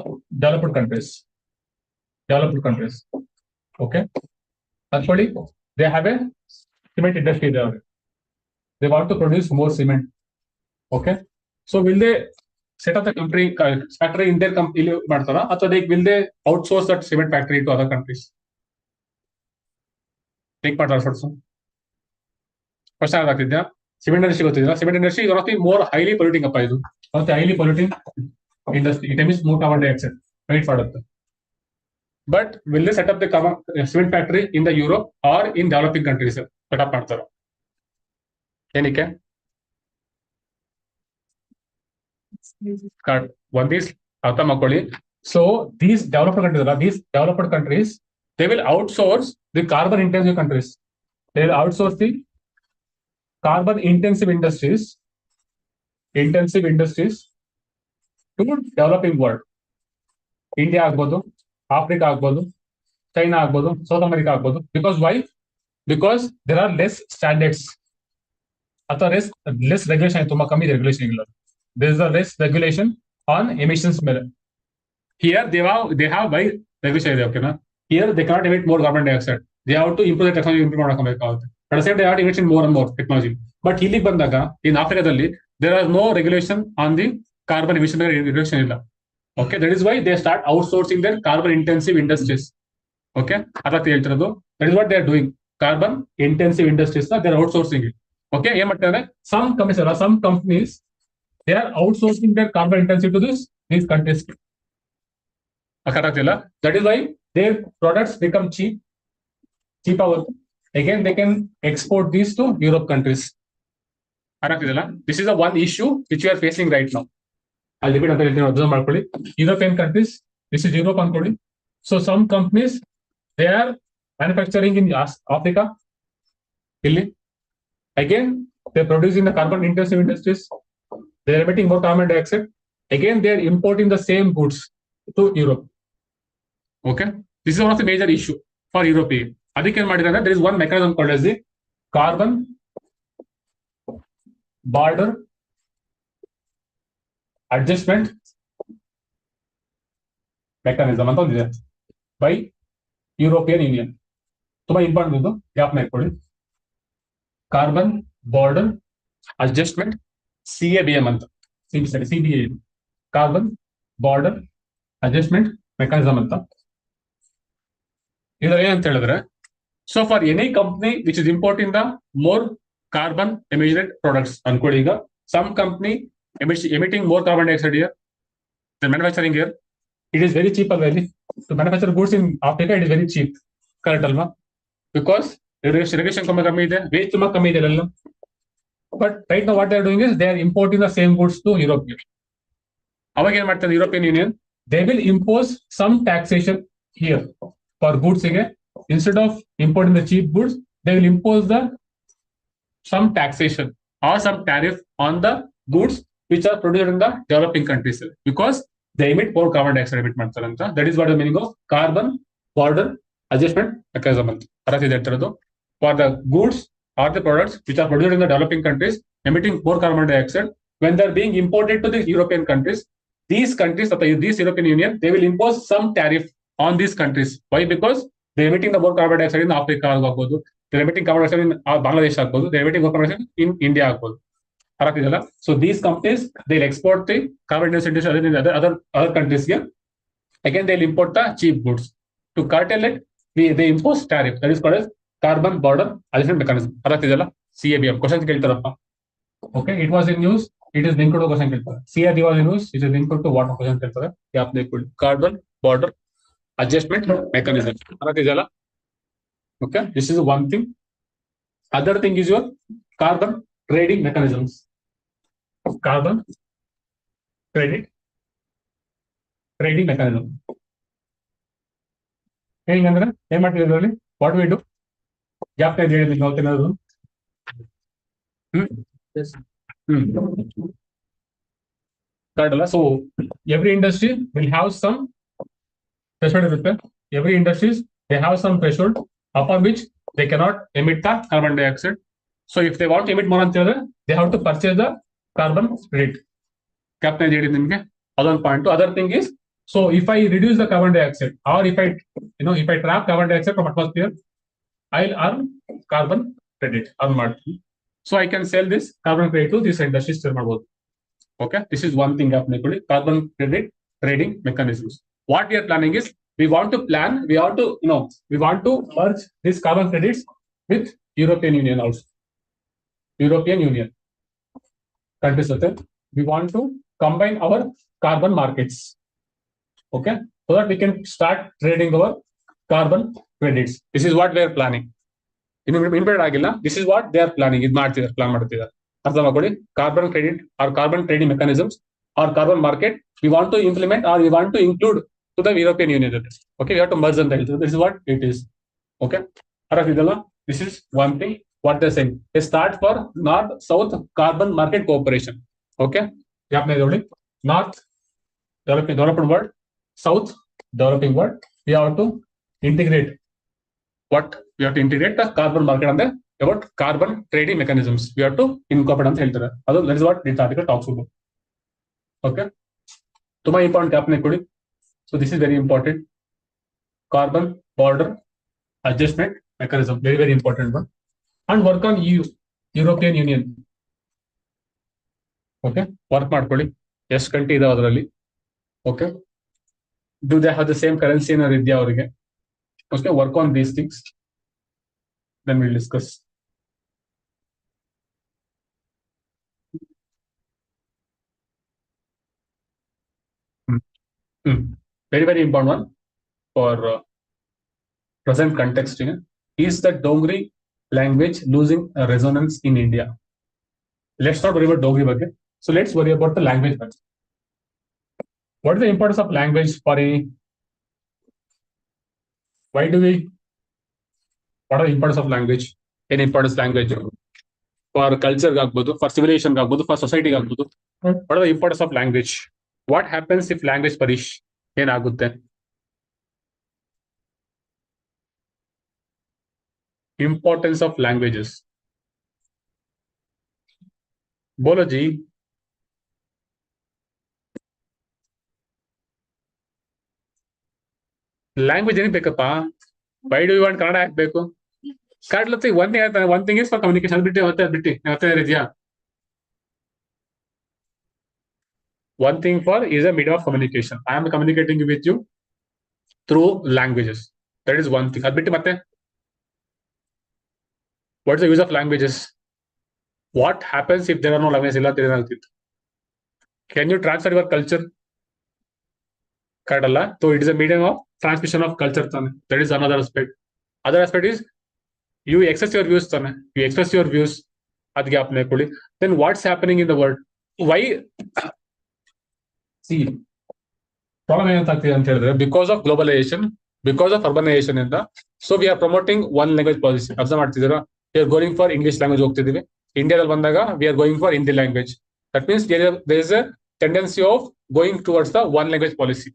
developed countries. Okay, actually they have a cement industry there. They want to produce more cement. Okay, so will they set up the factory in their company ಮಾಡ್ತಾರಾ ಅಥವಾ will they outsource that cement factory to other countries? Think ಮಾಡ್ತಾರೆ first. Question ಆಗ್ತಿದ್ಯಾ? Cement industry ಗೊತ್ತಿದ್ಯಾ? Cement industry is one of the more highly polluting ಅಪ್ಪ ಇದು. ಮತ್ತೆ highly polluting industry. It emits more carbon dioxide. Wait ಮಾಡುತ್ತೆ. But will they set up the cement factory in the Europe or in developing countries? Set up ಮಾಡ್ತಾರ. ಏನಕ್ಕೆ? One is ಅರ್ಥ ಮಾಡ್ಕೊಳ್ಳಿ. So these developed countries, they will outsource the carbon intensive countries. They will outsource the carbon intensive industries to developing world. India ಆಗ್ಬೋದು, Africa ಆಗ್ಬೋದು, China ಆಗ್ಬೋದು, south America ಆಗ್ಬೋದು. Because why? Because there are less standards ಅಥವಾ less regulation. ತುಂಬಾ ಕಮ್ಮಿ regulation ಇಲ್ಲ. There is a less regulation on emissions ಮೇಲೆ. Here they have by regulation ಇದೆ. Okay, here they cannot emit more carbon dioxide. They have to improve the technology, improve ಮಾಡಬೇಕಾಗುತ್ತೆ. At the same time they have to invest in more and more technology. But ಇಲ್ಲಿಗೆ ಬಂದಾಗ in ಆಫ್ರಿಕಾದಲ್ಲಿ there are no regulation on the carbon emission reduction ಇಲ್ಲ. Okay, that is why they start outsourcing their carbon intensive industries. Okay, ಅದಕ್ಕೆ ಹೇಳ್ತಿರೋದು. That is what they are doing. Carbon intensive industries they are outsourcing it. Okay, ಏನ್ ಮಾಡ್ತಾರೆ? Some companies they are outsourcing their carbon intensive to these countries. That is why their products become cheaper. Again, they can export these to Europe countries. This is the one issue which we are facing right now. ಅಲ್ಲಿ repeat ಅಂತ ಹೇಳ್ತೀನಿ, observe ಮಾಡ್ಕೊಳ್ಳಿ. European countries, this is Europe ಅನ್ಕೊಳ್ಳಿ. So some companies they are manufacturing in Africa. ಇಲ್ಲಿ again they producing the carbon intensive industries, they are emitting more carbon dioxide. Again, they are importing the same goods to Europe. Okay, this is one of the major issue for Europe. ಅದಕ್ಕೆ ಏನ್ ಮಾಡಿದ್ರೆ, there is one mechanism called as the carbon border adjustment mechanism ಅಂತ ಒಂದಿದೆ by European Union. ತುಂಬಾ important ಇದು, ಜ್ಞಾಪನ ಇಟ್ಕೊಳ್ಳಿ. Carbon border adjustment, CABM ಅಂತ, CBA, carbon border adjustment mechanism ಅಂತ. ಇದ್ರ ಏನಂತ ಹೇಳಿದ್ರೆ, so for any company which is importing the more carbon emitted products ಅನ್ಕೊಳ್ಳಿ. ಈಗ some company emitting more carbon dioxide year, manufacturing year, it is very cheap ಅಲ್ವಾ. ಇಲ್ಲಿ to manufacture goods in Africa it is very cheap, correct ಅಲ್ವಾ? Because regulation ಕಮ್ಮಿ ಇದೆ, wage ತುಂಬಾ ಕಮ್ಮಿ ಇದೆ ಅಲ್ಲ. But right now what they are doing is they are importing the same goods to Europe. ಅವಾಗ ಏನ್ ಮಾಡ್ತಾರೆ European Union, they will impose some taxation here for goods ಗೆ. Instead of importing the cheap goods, they will impose the some taxation or some tariff on the goods which are produced in the developing countries, because they emit more carbon dioxide emit ಮಾಡ್ತಾರೆ ಅಂತ. That is what the meaning of carbon border adjustment mechanism ಅಂತ ಅರ್ಥ ಇದೆ ಇರ್ತಿರೋದು. For the goods or the products which are produced in the developing countries emitting more carbon dioxide, when they are being imported to the European countries, these countries, this European Union, they will impose some tariff on these countries. Why? Because they are emitting the more carbon dioxide in Africa agbodu, they are emitting carbon dioxide in Bangladesh agbodu, they are emitting more carbon dioxide in India agbodu. Arakidala. So these companies, they will export the carbon dioxide in other countries here. Again, they will import the cheap goods. To curtail it, they impose tariff. That is called as carbon border adjustment mechanism. Arakidala. CABM. Questions keltarappa. Okay, it was in news. It is linked to question keltare. CRD was in news. It is linked to what question keltare. Yapne could carbon border adjustment mechanism. Arakidala. Okay, this is one thing. Other thing is your carbon trading mechanisms. Carbon trading mechanism. ಹೆಂಗಂದ್ರೆ ಏನ್ ಮಾಡ್ತೀವಿ ಇದರಲ್ಲಿ, what we do, gap ಹೇಳಿದ್ವಿ ನೋಡ್ತೀನಿ. So every industry will have some threshold. Every industries, they have some threshold upon which they cannot emit the carbon dioxide. So if they want to emit more, they have to purchase the carbon credit. Captain ನಿಮಗೆ ಅದೊಂದು point. Other thing is, so if I reduce the carbon dioxide, or if I trap carbon dioxide from atmosphere, I'll earn carbon credit. So I can sell this carbon credit to this industry. Okay, this is one thing of carbon credit trading mechanisms. What we are planning is, we want to merge these carbon credits with European Union also. European Union countries, we want to combine our carbon markets. Okay, so that we can start trading our carbon credits. This is what we are planning. Implemented ಆಗಿಲ್ಲ. This is what they are planning. ಇದು ಮಾಡ್ತಿದ್ದಾರೆ, plan ಮಾಡ್ತಿದ್ದಾರೆ. ಅರ್ಥ ಮಾಡ್ಕೊಳ್ಳಿ. Carbon credit or carbon trading mechanisms or carbon market we want to implement or we want to include to the European Union. Okay, we have to merge ಅಂತ ಹೇಳ್ತೀವಿ. This is what it is. Okay, ಅರ್ಥ ಇದಲ್ಲ. This is one thing what they saying. They start for north south carbon market cooperation. Okay, ಯಾಪ್ನ ನೋಡಿ, north developed world, south developing world. We have to integrate what we have to integrate the carbon market and the about carbon trading mechanisms we have to incorporate ಅಂತ ಹೇಳ್ತಾರೆ. ಅದು that is what this article talks about. Okay, ತುಂಬಾ important ಗ್ಯಾಪ್ನ ಕೊಡಿ. So this is very important. Carbon border adjustment mechanism, very very important one. And work on European Union. Okay, work ಮಾಡ್ಕೊಳ್ಳಿ. ಎಷ್ಟು ಗಂಟೆ ಇದೆ ಅದರಲ್ಲಿ. Okay, do they have the same currency ಏನಾದ್ರು ಇದೆಯಾ ಅವರಿಗೆ? Okay, work on these things, then we'll discuss. Very very important one for present context here is the Dongri language losing resonance in India. Let's not worry about Dongri bagge. So let's worry about the language bagge. What is the importance of language for any? Why do we? What are the importance of language? Any importance language for culture ಆಗ್ಬೋದು, for civilization ಆಗ್ಬೋದು, for society ಆಗ್ಬೋದು. What are the importance of language? What happens if language perish? ಏನಾಗುತ್ತೆ? Importance of languages. बोलो जी. Language ಏನಕ್ಕೆ ಬೇಕಪ್ಪ? Why do you want Kannada ಯಾಕೆ ಬೇಕು? Kannada one thing is for communication. ಮತ್ತೆ ಇದೆಯಾ? One thing for is a medium of communication. I am communicating with you through languages. That is one thing. ಅದು ಬಿಟ್ಟು ಮತ್ತೆ what is the use of languages? What happens if there are no languages? ಇಲ್ಲ ಅಂತ ಏನಾಗ್ತಿತ್ತು? Can you transfer your culture? Kannada ಅಲ್ಲ. So it is a medium of transmission of culture ತಾನೆ. That is another aspect. Other aspect is you express your views ತಾನೆ. You express your views. ಅದಕ್ಕೆ ಜ್ಞಾಪನ ಇಟ್ಕೊಳ್ಳಿ. Then what's happening in the world? Why? See, problem ಏನಾಗ್ತಿದೆ ಅಂತ ಹೇಳಿದ್ರೆ because of globalisation, because of urbanisation ಇಂದ so we are promoting one language policy. ಅರ್ಥ ಮಾಡ್ತಿದ್ದೀರಾ? We are going for English language ಹೋಗ್ತಿದೀವಿ. ಇಂಡಿಯಾದಲ್ಲಿ ಬಂದಾಗ we are going for Hindi language. That means there is a tendency of going towards the one language policy.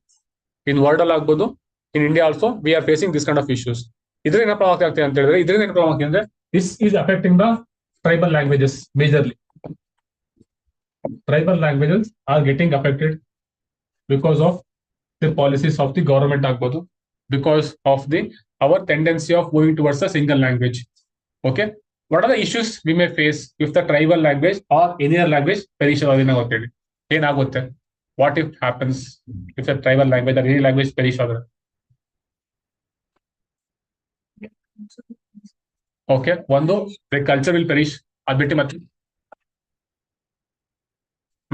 In world ಅಲ್ಲಿ ಆಗ್ಬೋದು, in India also we are facing this kind of issues. ಇದರಿಂದ ಏನು problem ಆಗ್ತದೆ ಅಂತ ಹೇಳಿದ್ರೆ, ಇದರಿಂದ ಏನು problem ಆಗ್ತದೆ ಅಂದ್ರೆ this is affecting the tribal languages majorly. Tribal languages are getting affected because of the policies of the government ಆಗ್ಬೋದು, because of the our tendency of going towards a single language. Okay, what are the issues we may face if the tribal language or any other language perish? ಏನಾಗುತ್ತೆ? What if happens if the tribal language or any language perish? Okay, ಒಂದು the culture will perish. ಅದು ಬಿಟ್ಟು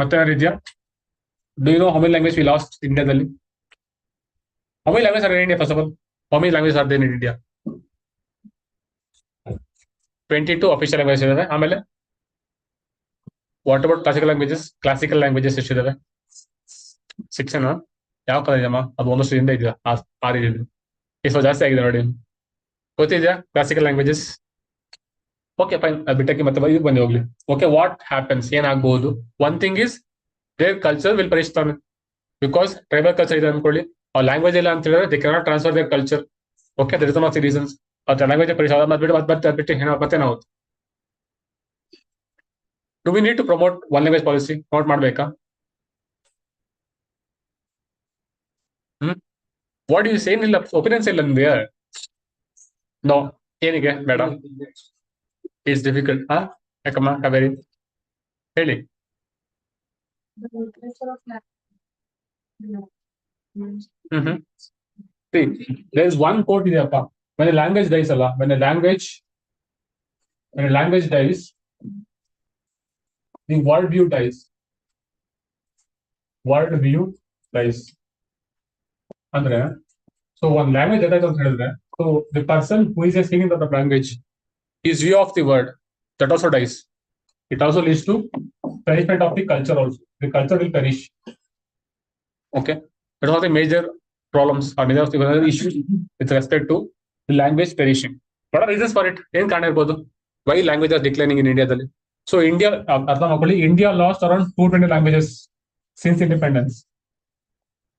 ಮತ್ತೆ ಇದೆಯಾ? Do you know how many languages we lost ಇಂಡಿಯಾದಲ್ಲಿ? How many languages are in India? First of all, how many languages are there in India? 22 official languages ಇದಾವೆ. ಆಮೇಲೆ what about classical languages? Classical languages ಎಷ್ಟಿದಾವೆ? 6 ಏನೋ? ಯಾವ college ಅಮ್ಮ? ಅದು ಒಂದಷ್ಟು ಹಿಂದೆ ಇದೆಯಾ? 6 ಇದೆ. ಎಷ್ಟು ಜಾಸ್ತಿ ಆಗಿದೆ ನೋಡಿ. ಗೊತ್ತಿದೆಯಾ ಕ್ಲಾಸಿಕಲ್ ಲ್ಯಾಂಗ್ವೇಜಸ್? ಓಕೆ ಫೈನ್, ಅದು ಬಿಟ್ಟಕ್ಕೆ ಮತ್ತೆ ಇದಕ್ಕೆ ಬಂದು ಹೋಗ್ಲಿ. Okay, what happens? ಏನಾಗಬಹುದು? One thing is their culture will perish ತಾನೆ. ಬಿಕಾಸ್ ಟ್ರೈಬಲ್ ಕಲ್ಚರ್ ಇದೆ ಅನ್ಕೊಳ್ಳಿ, ಆ ಲ್ಯಾಂಗ್ವೇಜ್ ಇಲ್ಲ ಅಂತ ಹೇಳಿದ್ರೆ they cannot transfer their culture. Okay, that is one of the reasons. ಅದು ಲ್ಯಾಂಗ್ವೇಜ್ ಪರಿಶ್ ಬಿಟ್ಟು ಮತ್ತೆ ನಾವು do we need to promote one language policy? Promote ಮಾಡ್ಬೇಕಾ? What you say? ಏನಿಲ್ಲ, ಒಪಿನಿಯನ್ಸ್ ಇಲ್ಲ ನಿಮ್ಗೆ? ನೋ, ಏನಿಗೆ ಬೇಡ? It's difficult. ಯಾಕಮ್ಮ ಕಾವೇರಿ ಹೇಳಿ. See, there is one quote ಇದೆಯಪ್ಪ. When a language dies ಅಲ್ಲ, when a language dies, the world view dies. World view dies. ಅಂದ್ರೆ so one language ಏನಾಯ್ತು ಅಂತ ಹೇಳಿದ್ರೆ, so the person who is speaking that language, his view of the world, that also dies. It also leads to perishment of the culture also. The culture will perish. Okay, that are the major problems or major issues with respect to the language perishing. What are reasons for it? ಏನ್ ಕಾರಣ ಇರ್ಬೋದು? Why language are declining in India ದಲ್ಲಿ? So India, ಅರ್ಥ ಮಾಡ್ಕೊಳ್ಳಿ, India lost around 220 languages since independence.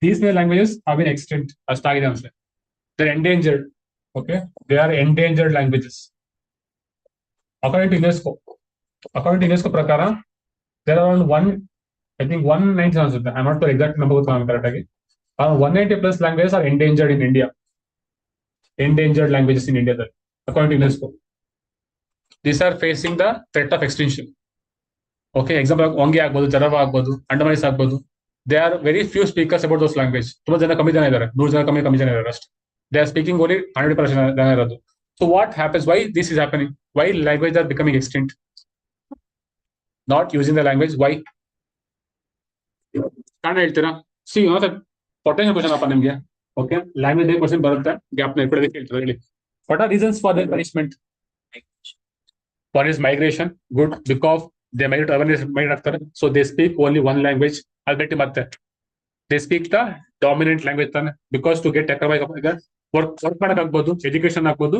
These many languages have been extinct. ಅಷ್ಟಾಗಿದೆ ಅನ್ಸುತ್ತೆ. They're endangered. Okay, they are endangered languages. According to UNESCO ಪ್ರಕಾರ there are around I think 190 ಅನ್ಸುತ್ತೆ. I'm not sure exact number ಗೊತ್ತಿಲ್ಲ correct ಆಗಿ. 190 plus languages are endangered in India. Endangered languages in India, according to UNESCO. These are facing the threat of extinction. Okay, example Onge ಆಗ್ಬೋದು, ಜರವಾ ಆಗ್ಬೋದು, Andamanese ಆಗ್ಬೋದು. There are very few speakers about those language. ತುಂಬಾ ಜನ ಕಮ್ಮಿ ಜನ ಇದ್ದಾರೆ, 100 ಜನ ಕಮ್ಮಿ ಜನ ಇದ್ದಾರೆ ಅಷ್ಟೇ. They are speaking only 100% ಜನ ಇರೋದು. So what happens? Why this is happening? Why languages are becoming extinct? Not using the language. Why? ಕಾರಣ ಹೇಳ್ತೀರಾ? ಸಿ ಪೊಟೆನ್ಷಿಯಲ್ ಕ್ವಶನ್ ಅಪ್ಪ ನಿಮ್ಗೆ. ಓಕೆ, ಲ್ಯಾಂಗ್ವೇಜ್ ಕ್ವಶನ್ ಬರುತ್ತೆ, ಗ್ಯಾಪ್ ಇಟ್ಕೊಳ್ಳೋದಕ್ಕೆ ಹೇಳ್ತಾರೆ. ಹೇಳಿ, what are reasons for their punishment? One is migration. Good, because they migrate ಆಗ್ತಾರೆ, so they speak only one language. ಅದು ಬಿಟ್ಟು ಮತ್ತೆ they speak the dominant language ತಾನೆ, ಬಿಕಾಸ್ ಟು ಗೆಟ್ ಈಗ ವರ್ಕ್ ಮಾಡಕ್ ಆಗ್ಬೋದು, ಎಜುಕೇಶನ್ ಆಗ್ಬೋದು,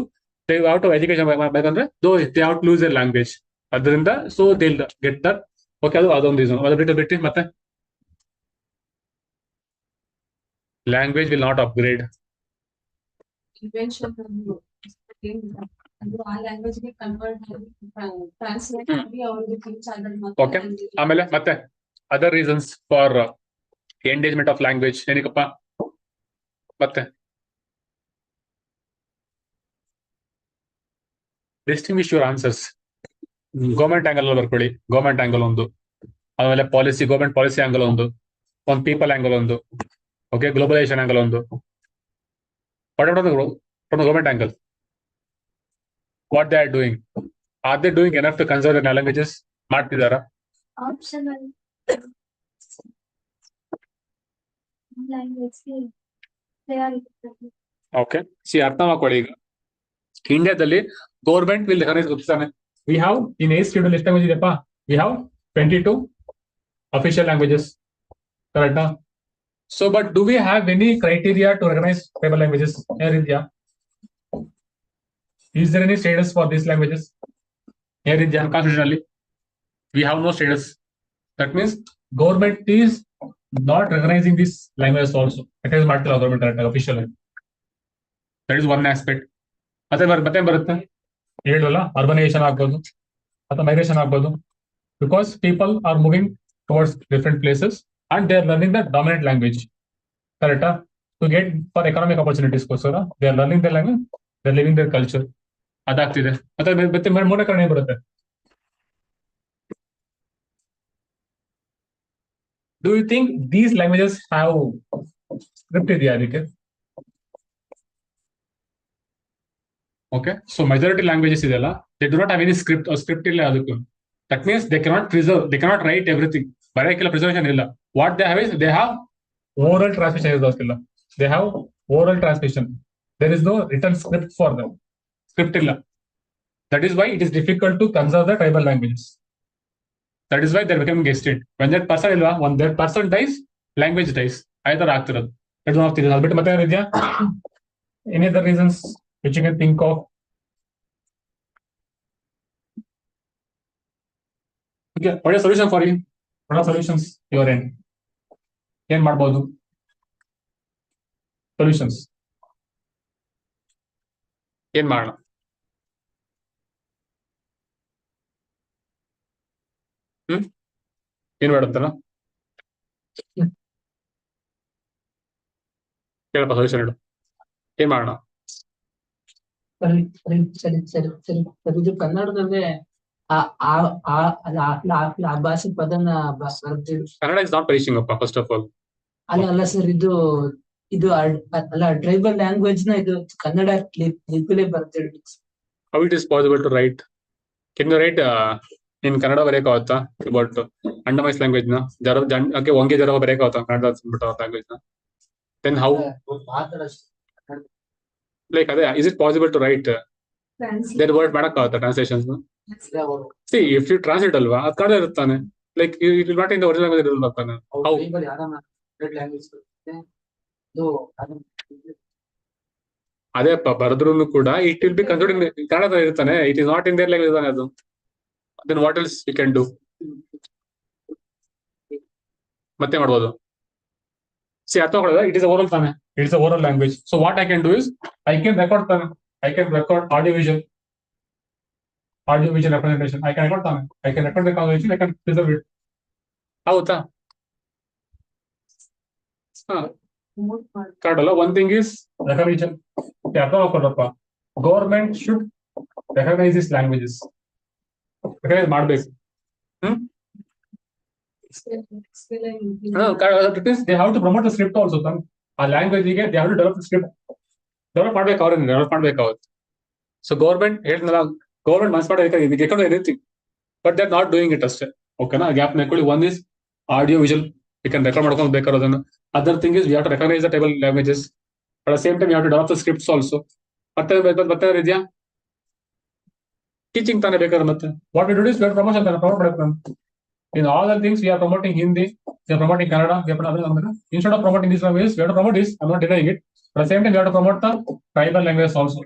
ದೇ ಹ್ಯಾವ್ ಟು ಎಜುಕೇಶನ್ ಬೇಕಂದ್ರೆ they have to lose a language. ಅದರಿಂದ so they get that. Okay, ಅದೊಂದು ರೀಸನ್. ಅದು ಬಿಟ್ಟು ಮತ್ತೆ language will not upgrade. Okay, ಆಮೇಲೆ ಮತ್ತೆ other reasons for engagement of language ಏನಕ್ಕಪ್ಪ? ಮತ್ತೆ distinguish your answers. Government angle ಬರ್ಕೊಳ್ಳಿ. ಗೌರ್ಮೆಂಟ್ ಆಂಗಲ್ ಒಂದು, ಆಮೇಲೆ ಪಾಲಿಸಿ, ಗೌರ್ಮೆಂಟ್ ಪಾಲಿಸಿ ಆಂಗಲ್ ಒಂದು ಪೀಪಲ್ ಆಂಗಲ್ ಒಂದು, ಓಕೆ, ಗ್ಲೋಬಲೈಸೇಷನ್ ಆಂಗಲ್ ಒಂದು. What about from the government angle? What they are doing? Are they doing enough to conserve the languages? ಮಾಡ್ತಿದಾರಾ? Optional language they are okay, see ಅರ್ಥ ಮಾಡ್ಕೊಳ್ಳಿ. ಈಗ ಇಂಡಿಯಾದಲ್ಲಿ government will recognise ಗೊತ್ತಾನೆ. We have in as schedule ಎಷ್ಟು language ಇದೆಯಪ್ಪ? We have 22 official languages, ಕರೆಕ್ಟಾ? So but do we have any criteria to recognise tribal languages? ಏನಿದೆಯಾ? Is there any status for these languages? ಏನಿದೆಯಾ constitution ಅಲ್ಲಿ? We have no status. That means government is not recognising this languages also. Recognise ಮಾಡ್ತಿಲ್ಲ government correct official ಆಗಿ. That is one aspect. ಮತ್ತೆ ಬರುತ್ತೆ ಹೇಳಲ್ಲ, urbanisation ಆಗ್ಬೋದು ಅಥವಾ ಮೈಗ್ರೇಷನ್ ಆಗ್ಬೋದು. Because people are moving towards different places and they are learning the dominant language, ಕರೆಕ್ಟಾ? To get for economic ಆಪರ್ಚುನಿಟೀಸ್ಗೋಸ್ಕರ they are learning the language, they are living their culture. ಅದಾಗ್ತಿದೆ. ಮತ್ತೆ ಮೂರನೇ ಕಾರಣ ಏನ್ ಬರುತ್ತೆ? Do you think these languages have script ಇದೆಯಾ ಅದಕ್ಕೆ? ಓಕೆ, ಸೊ ಮೆಜಾರಿಟಿ ಲ್ಯಾಂಗ್ವೇಜಸ್ ಇದೆಯಲ್ಲ, they do not have any script. Script ಇಲ್ಲ ಅದಕ್ಕೂ. That means they cannot preserve, they cannot write everything. ಬರೆಯಕ್ಕೆಲ್ಲ ಪ್ರಿಸರ್ವೇಷನ್ ಇಲ್ಲ. What they have is they have oral transmission ಇರೋದಿಲ್ಲ. They have oral transmission. There is no written script for them. Script ಇಲ್ಲ. That is why it is difficult to conserve the tribal languages. That is why they're becoming extinct. When that person ಇಲ್ವಾ, one that person dies, language dies. ಆಯ್ತರ ಆಗ್ತಿರೋದು. ಅದು ಆಗ್ತಿರೋದು. ಅದು ಬಿಟ್ಟು ಮತ್ತೆ ಏನಿದೆಯಾ? Any other reasons which you can think of? Okay, what is solution for you? What are solutions your end? ಏನ್ ಮಾಡ್ಬೋದು? ಸೊಲ್ಯೂಷನ್ಸ್ ಏನ್ ಮಾಡೋಣ? ಏನ್ ಮಾಡುತ್ತಲ್ಲ ಹೇಳಪ್ಪ, ಸೊಲ್ಯೂಷನ್ ಹೇಳು. ಏನ್ ಮಾಡೋಣ? ಇದು ಕನ್ನಡದಲ್ಲೇ ಆ ಭಾಷೆ ಪದನ ಬರ್ತೀವಿ. ಕನ್ನಡ ಇಸ್ ನಾಟ್ ರೀಚಿಂಗ್ ಅಪ್ಪ, ಫಸ್ಟ್ ಆಫ್ ಆಲ್. ಅಲ್ಲ ಸರ್, ಇದು ಅಲ್ಲ, ಟ್ರೈಬಲ್ ಲ್ಯಾಂಗ್ವೇಜ್ ನ ಇದು ಕನ್ನಡ ಲಿಪಿಲೇ ಬರ್ತೀವಿ. How it is possible to write? Can you write in Kannada ಬರೆಯಕ್ಕಾಗತ್ತಾ? ಅಬೌಟ್ ಅಂಡಮೈಸ್ ಲ್ಯಾಂಗ್ವೇಜ್ ನ ಒಂಗೆ ಜರ ಬರೆಯಕ್ಕಾಗತ್ತಾ ಕನ್ನಡ ಲ್ಯಾಂಗ್ವೇಜ್ ನ? ದೆನ್ ಹೌ ಲೈಕ್ ಅದೇ is it possible to write their word ಮಾಡಕ್ಕಾಗತ್ತಾ translations? See if you translate ಅಲ್ವಾ, ಅದು ಕನ್ನಡ ಇರುತ್ತಾನೆ. Like it will not in the original language ಇರಲ್ವಾನೆ. ಹೌ? ಅದೇ ಬರೆದ್ರು ಕೂಡ it will be considered in Kannada ಇರ್ತಾನೆ. It is not in their language ತಾನೆ ಅದು. Then what else we can do? ಮತ್ತೆ ಮಾಡ್ಬೋದು. ಸಿ ಅರ್ಥ ಮಾಡೋದು, ಇಟ್ ಇಸ್ ಓರಲ್ ತಾನೆ, it is oral language. So what I can do is I can record ತಾನೆ, I can record audio visual representation. I can record ತಾನೆ, I can record the conversation, I can preserve it. ಹೌದಾ? Correct ಅಲ್ಲ? One thing is recognition. ಅರ್ಥ ಮಾಡ್ಕೊಳ್ರಪ್ಪ, government should recognise this languages. Recognise ಮಾಡ್ಬೇಕು. They have to promote the script also. ಆ ಲ್ಯಾಂಗ್ವೇಜಿಗೆ they have to develop script. Develop ಮಾಡ್ಬೇಕು, ಅವ್ರನ್ನ develop ಮಾಡ್ಬೇಕಾಗುತ್ತೆ. ಸೊ ಗೌರ್ಮೆಂಟ್ ಹೇಳಿದ್ನಲ್ಲ, ಗೌರ್ಮೆಂಟ್ ಮನ್ಸ್ ಮಾಡಬೇಕು anything, but they are not doing it ಅಷ್ಟೇ. ಓಕೆನಾ? ಗ್ಯಾಪ್ ಮಾಡ್ಕೊಳ್ಳಿ. One is audio visual, we can record ಮಾಡ್ಕೊಂಡು ಬೇಕಾದ್ರೆ ಅದನ್ನು. Other thing is we have to recognise the tribal languages. At the same time we have to develop the scripts also. ಮತ್ತೆ ಇದೆಯಾ? Teaching ತಾನೇ ಬೇಕಾದ್ರೆ. ಮತ್ತೆ what we do is promotion ತಾನೆ, promote ಮಾಡಬೇಕು. In all the things we are promoting Hindi, we are promoting Kannada, we are promoting, instead of promoting these languages, we have to promote this. I'm not denying it. But at the same time, we have to promote the tribal languages also.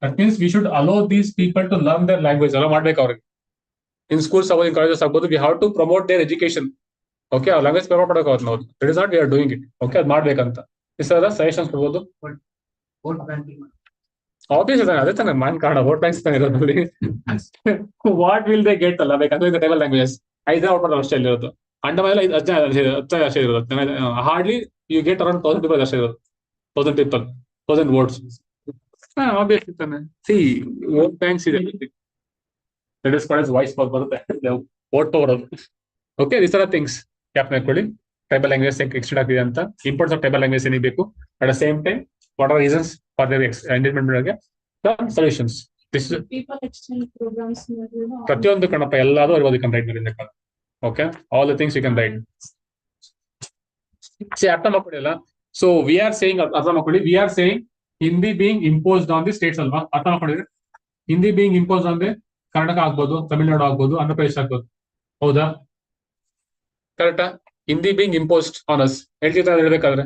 That means we should allow these people to learn their language. Allow ಮಾಡ್ಬೇಕು ಅವ್ರಿಗೆ. In schools, in colleges, we have to promote their education. Okay, our language promote ಮಾಡಬೇಕು ಅವ್ರು ನಾವು. That is not we are doing it. Okay, ಅದು ಮಾಡ್ಬೇಕಂತ. This are the suggestions ಕೊಡ್ಬೋದು. vote banking. Obviously, ಅದೇ ತಾನೆ ಮೈನ್ ಕನ್ನಡ ವೋಟ್ ಬ್ಯಾಂಕ್ಸ್ ತಾನೆ ಇರೋದ್ರಲ್ಲಿ. What will they get ಅಲ್ಲ ಬೇಕಂದ್ರೆ ಟ್ರೈಬಲ್ ಲ್ಯಾಂಗ್ವೇಜಸ್ 5 ಔಟ್ ಅಷ್ಟೇ ಇರೋದು. ಅಂಡಮಾನೆಲ್ಲ 10 ಅಷ್ಟೇ ಇರೋದು. Hardly you get around 1000 people ಅಷ್ಟೇ ಇರೋದು. 1000 ಪೀಪಲ್ 1000 ವೋಟ್ಸ್. ಆಬ್ವಿಯಸ್ಲಿ ತಾನೆ. ಸಿ ವೋಟ್ ಬ್ಯಾಂಕ್ಸ್ ಇದೆ. That is called voice power ಬರುತ್ತೆ. ವೋಟ್ ಪವರ್ ಅದು. Okay, this are things cap ಮಾಡ್ಕೊಳ್ಳಿ. ಟ್ರೈಬಲ್ ಲ್ಯಾಂಗ್ವೇಜ್ ಎಕ್ಸ್ಟೆಂಡ್ ಆಗ್ತಿದೆ ಅಂತ. ಇಂಪೋರ್ಟ್ಸ್ ಆಫ್ ಟ್ರೈಬಲ್ ಲ್ಯಾಂಗ್ವೇಜ್ ಏನಿಗೆ ಬೇಕು. At the same time what are reasons for their engagement solutions. People exchange programs. ಪ್ರತಿಯೊಂದು ಕಣಪ್ಪ ಎಲ್ಲಾದ್ರೂ ಇರ್ಬೋದು ಕನ್ ರೈಟ್ ಮೇಲೆ. Okay, all the things you can write. ಅರ್ಥ ಮಾಡ್ಕೊಳ್ಳಿ ಅಲ್ಲ. ಸೊ ವಿ ಆರ್ ಸೇಯಿಂಗ್, ಅರ್ಥ ಮಾಡ್ಕೊಳ್ಳಿ, we are saying Hindi being imposed on the states ಅಲ್ವಾ. ಅರ್ಥ ಮಾಡ್ಕೊಂಡಿದ್ರೆ Hindi being imposed on the Karnataka ಆಗ್ಬೋದು, ತಮಿಳ್ನಾಡು ಆಗ್ಬೋದು, ಆಂಧ್ರ ಪ್ರದೇಶ ಆಗ್ಬೋದು. ಹೌದಾ? ಕರೆಕ್ಟಾ? Hindi being imposed on us ಹೇಳ್ಬೇಕಾದ್ರೆ.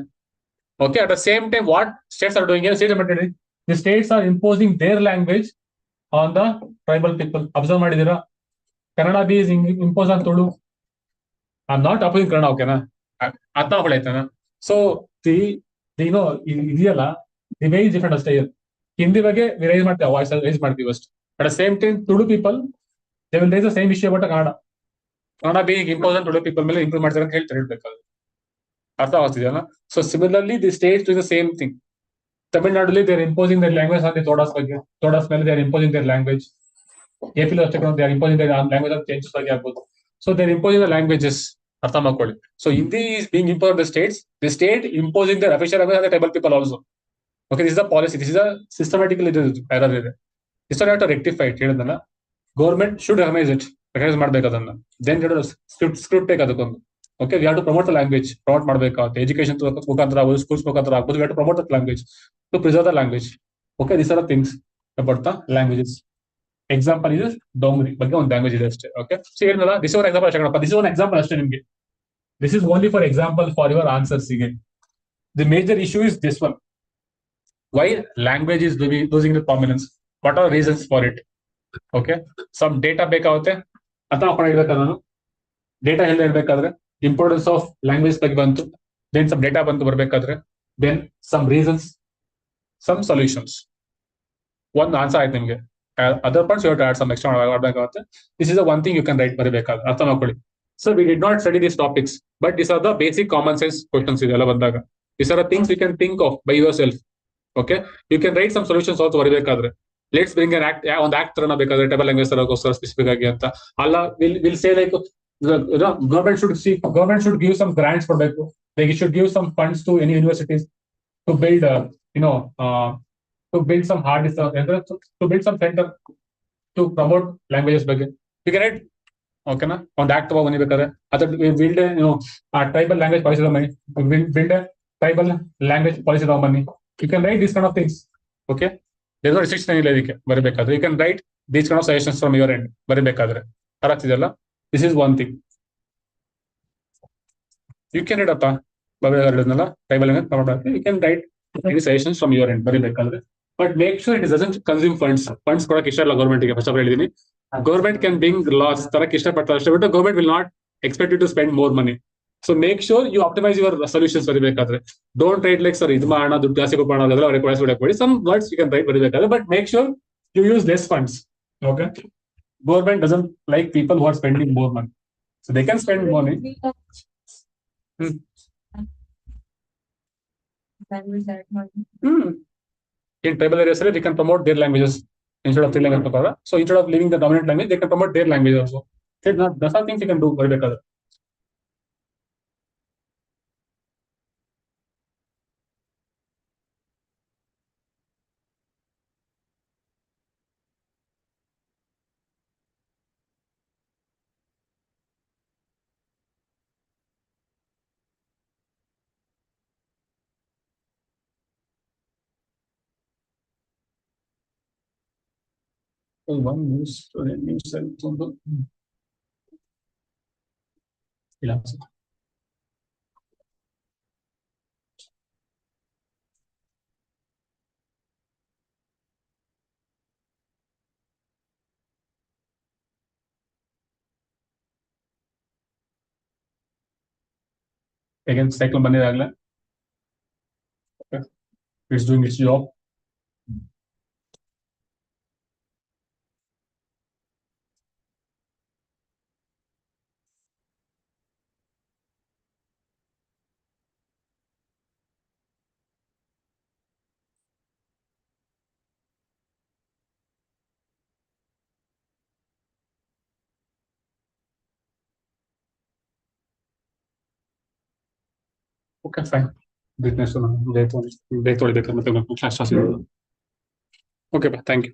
Okay, at the same time, what states are doing here? The states are imposing their language on the tribal people. Observe ಮಾಡಿದೀರಾ? Kannada be is imposed on Tulu. I'm not opposing Kannada, okay na? ಅರ್ಥ ಮಾಡ್ಕೊಳಾಯ್ತಾನ? So ಇದೆಯಲ್ಲ, the way is different ಅಷ್ಟೇ. ಹಿಂದಿ ಬಗ್ಗೆ rice ಮಾಡ್ತೀವಿ, voice rice ಮಾಡ್ತೀವಿ ಅಷ್ಟೇ. At the same time, Tulu people, they will raise the same issue about Kannada. Kannada being imposed on Tulu people ಮೇಲೆ improve ಮಾಡ್ತಾರೆ ಅಂತ ಹೇಳ್ಬೇಕಾದ್ರೆ. ಅರ್ಥ ಆಗ್ತಿದೆಯಲ್ಲ? So similarly the states do the same thing. ತಮಿಳ್ನಾಡಲ್ಲಿ they are imposing their language on the Todas ಬಗ್ಗೆ. ತೋಡಾಸ್ ಮೇಲೆ they are imposing their language. ಎಪಿಲಿ ಅಷ್ಟೇ they are imposing their language of changes ಬಗ್ಗೆ ಆಗ್ಬೋದು. So they are imposing the languages. ಅರ್ಥ ಮಾಡ್ಕೊಳ್ಳಿ. So Hindi is being impose the states, the state imposing their official language on the tribal people also. Okay, this is the policy, this is a systematically error ಇದೆ. This are have to rectify it. ಹೇಳಿದ್ನಲ್ಲ, government should recognise it, recognise ಮಾಡ್ಬೇಕು ಅದನ್ನ. Then script ಬೇಕು ಅದಕ್ಕೊಂದು. Okay, we have to promote the language, promote ಮಾಡಬೇಕಾಗುತ್ತೆ. Education ಮುಖಾಂತರ ಆಗ್ಬೋದು, schools ಮುಖಾಂತರ ಆಗ್ಬೋದು. We have to promote the language to preserve the language. Okay, these are the things about the languages. Example is Dongri ಬಗ್ಗೆ ಒಂದು language ಇದೆ ಅಷ್ಟೇ. Okay, so ಹೇಳಿದ್ನಲ್ಲ, ದಿಸ್ ಒನ್ ಎಕ್ಸಾಂಪಲ್ ಅಷ್ಟೇ ಕಣಪ್ಪ. ದಿಸ್ ಒನ್ ಎಕ್ಸಾಂಪಲ್ ಅಷ್ಟೇ ನಿಮಗೆ. This is only for example for your answers ಗೆ. The major issue is this one. Why language is losing the prominence? What are reasons for it? Okay, some data ಬೇಕಾಗುತ್ತೆ. ಅರ್ಥ ಮಾಡ್ಕೊಂಡು ಹೇಳ್ಬೇಕಾದ್ರೆ ನಾನು data ಹೇಳ್ಬೇಕಾದ್ರೆ importance of language ಬಗ್ಗೆ ಬಂತು. Then some data ಬಂತು ಬರಬೇಕಾದ್ರೆ. Then some reasons, some solutions. ಒಂದು ಆನ್ಸರ್ ಆಯ್ತು ನಿಮಗೆ. Other parts you have to add some extra ಮಾಡಬೇಕಾಗುತ್ತೆ. This is the one thing you can write ಬರಬೇಕಾದ್ರೆ. ಅರ್ಥ ಮಾಡ್ಕೊಳ್ಳಿ. So we did not study these topics, but this are the basic common sense questions ಇದೆಲ್ಲ ಬಂದಾಗ. This are the things you can think of by yourself. Okay, you can write some solutions also ಬರಬೇಕಾದ್ರೆ. Let's bring an act, ಒಂದು act ತರ ಬೇಕಾದ್ರೆ tribal language ತರಗೋಸ್ಕರ specific ಆಗಿ ಅಂತ ಅಲ್ಲ. Will say like government should give some grants for that. They should give some funds to any universities to build to build some hard to build some center to promote languages ಬಗ್ಗೆ. You can write, okay na, on that ತಗೊಂಡು ಬೇಕಾದ್ರೆ ಅಥವಾ build tribal language policy ತಗೊಂಡು build a tribal language policy ತಗೊಂಡು. You can write these kind of things. Okay, there is no restriction ಇಲ್ಲ ಇದಕ್ಕೆ ಬರಬೇಕಾದ್ರೆ. You can write these kind of suggestions from your end ಬರಬೇಕಾದ್ರೆ. ಅರ್ಥ ಆಗ್ತಿದೆಯಲ್ಲ? This is one thing. You can write tribal language. You can write any suggestions from your end. But make sure it doesn't consume funds. Funds ಕೊಡಕ್ಕೆ ಇಷ್ಟ ಇಲ್ಲ ಗೌರ್ಮೆಂಟ್ಗೆ. First of all ಹೇಳಿದೀನಿ, government can bring loss ತರಕ್ಕೆ ಇಷ್ಟಪಡ್ತಾರೆ ಅಷ್ಟೇ, but government will not expect you to spend more money. So make sure you optimise your solutions ಬರಬೇಕಾದ್ರೆ. Don't write like sir ಇದು ಮಾಡೋಣ, ದುಡ್ಡು ಜಾಸ್ತಿ ಕೊಡೋಣ, ಅದೆಲ್ಲ ಅವ್ರಿಗೆ ಕೊಡಿ. Some words you can write ಬರಬೇಕಾದ್ರೆ, but make sure you use less funds. Okay, government doesn't like people who are spending more money, so they can spend money. In tribal areas we can promote their languages instead of three languages. So instead of leaving the dominant language, they can promote their language also. That's all things you can do ಬರಬೇಕಾದ್ರೆ. One news ಇಲ್ಲ ಅನ್ಸುತ್ತೆ. Again, cycle ಬಂದಿದೆ ಆಗಲೇ. It's doing its job. Okay, fine. Business break ತೊಗೊಳ್ಬೇಕಾದ್ರೆ ಮತ್ತೆ class. Okay, thank you.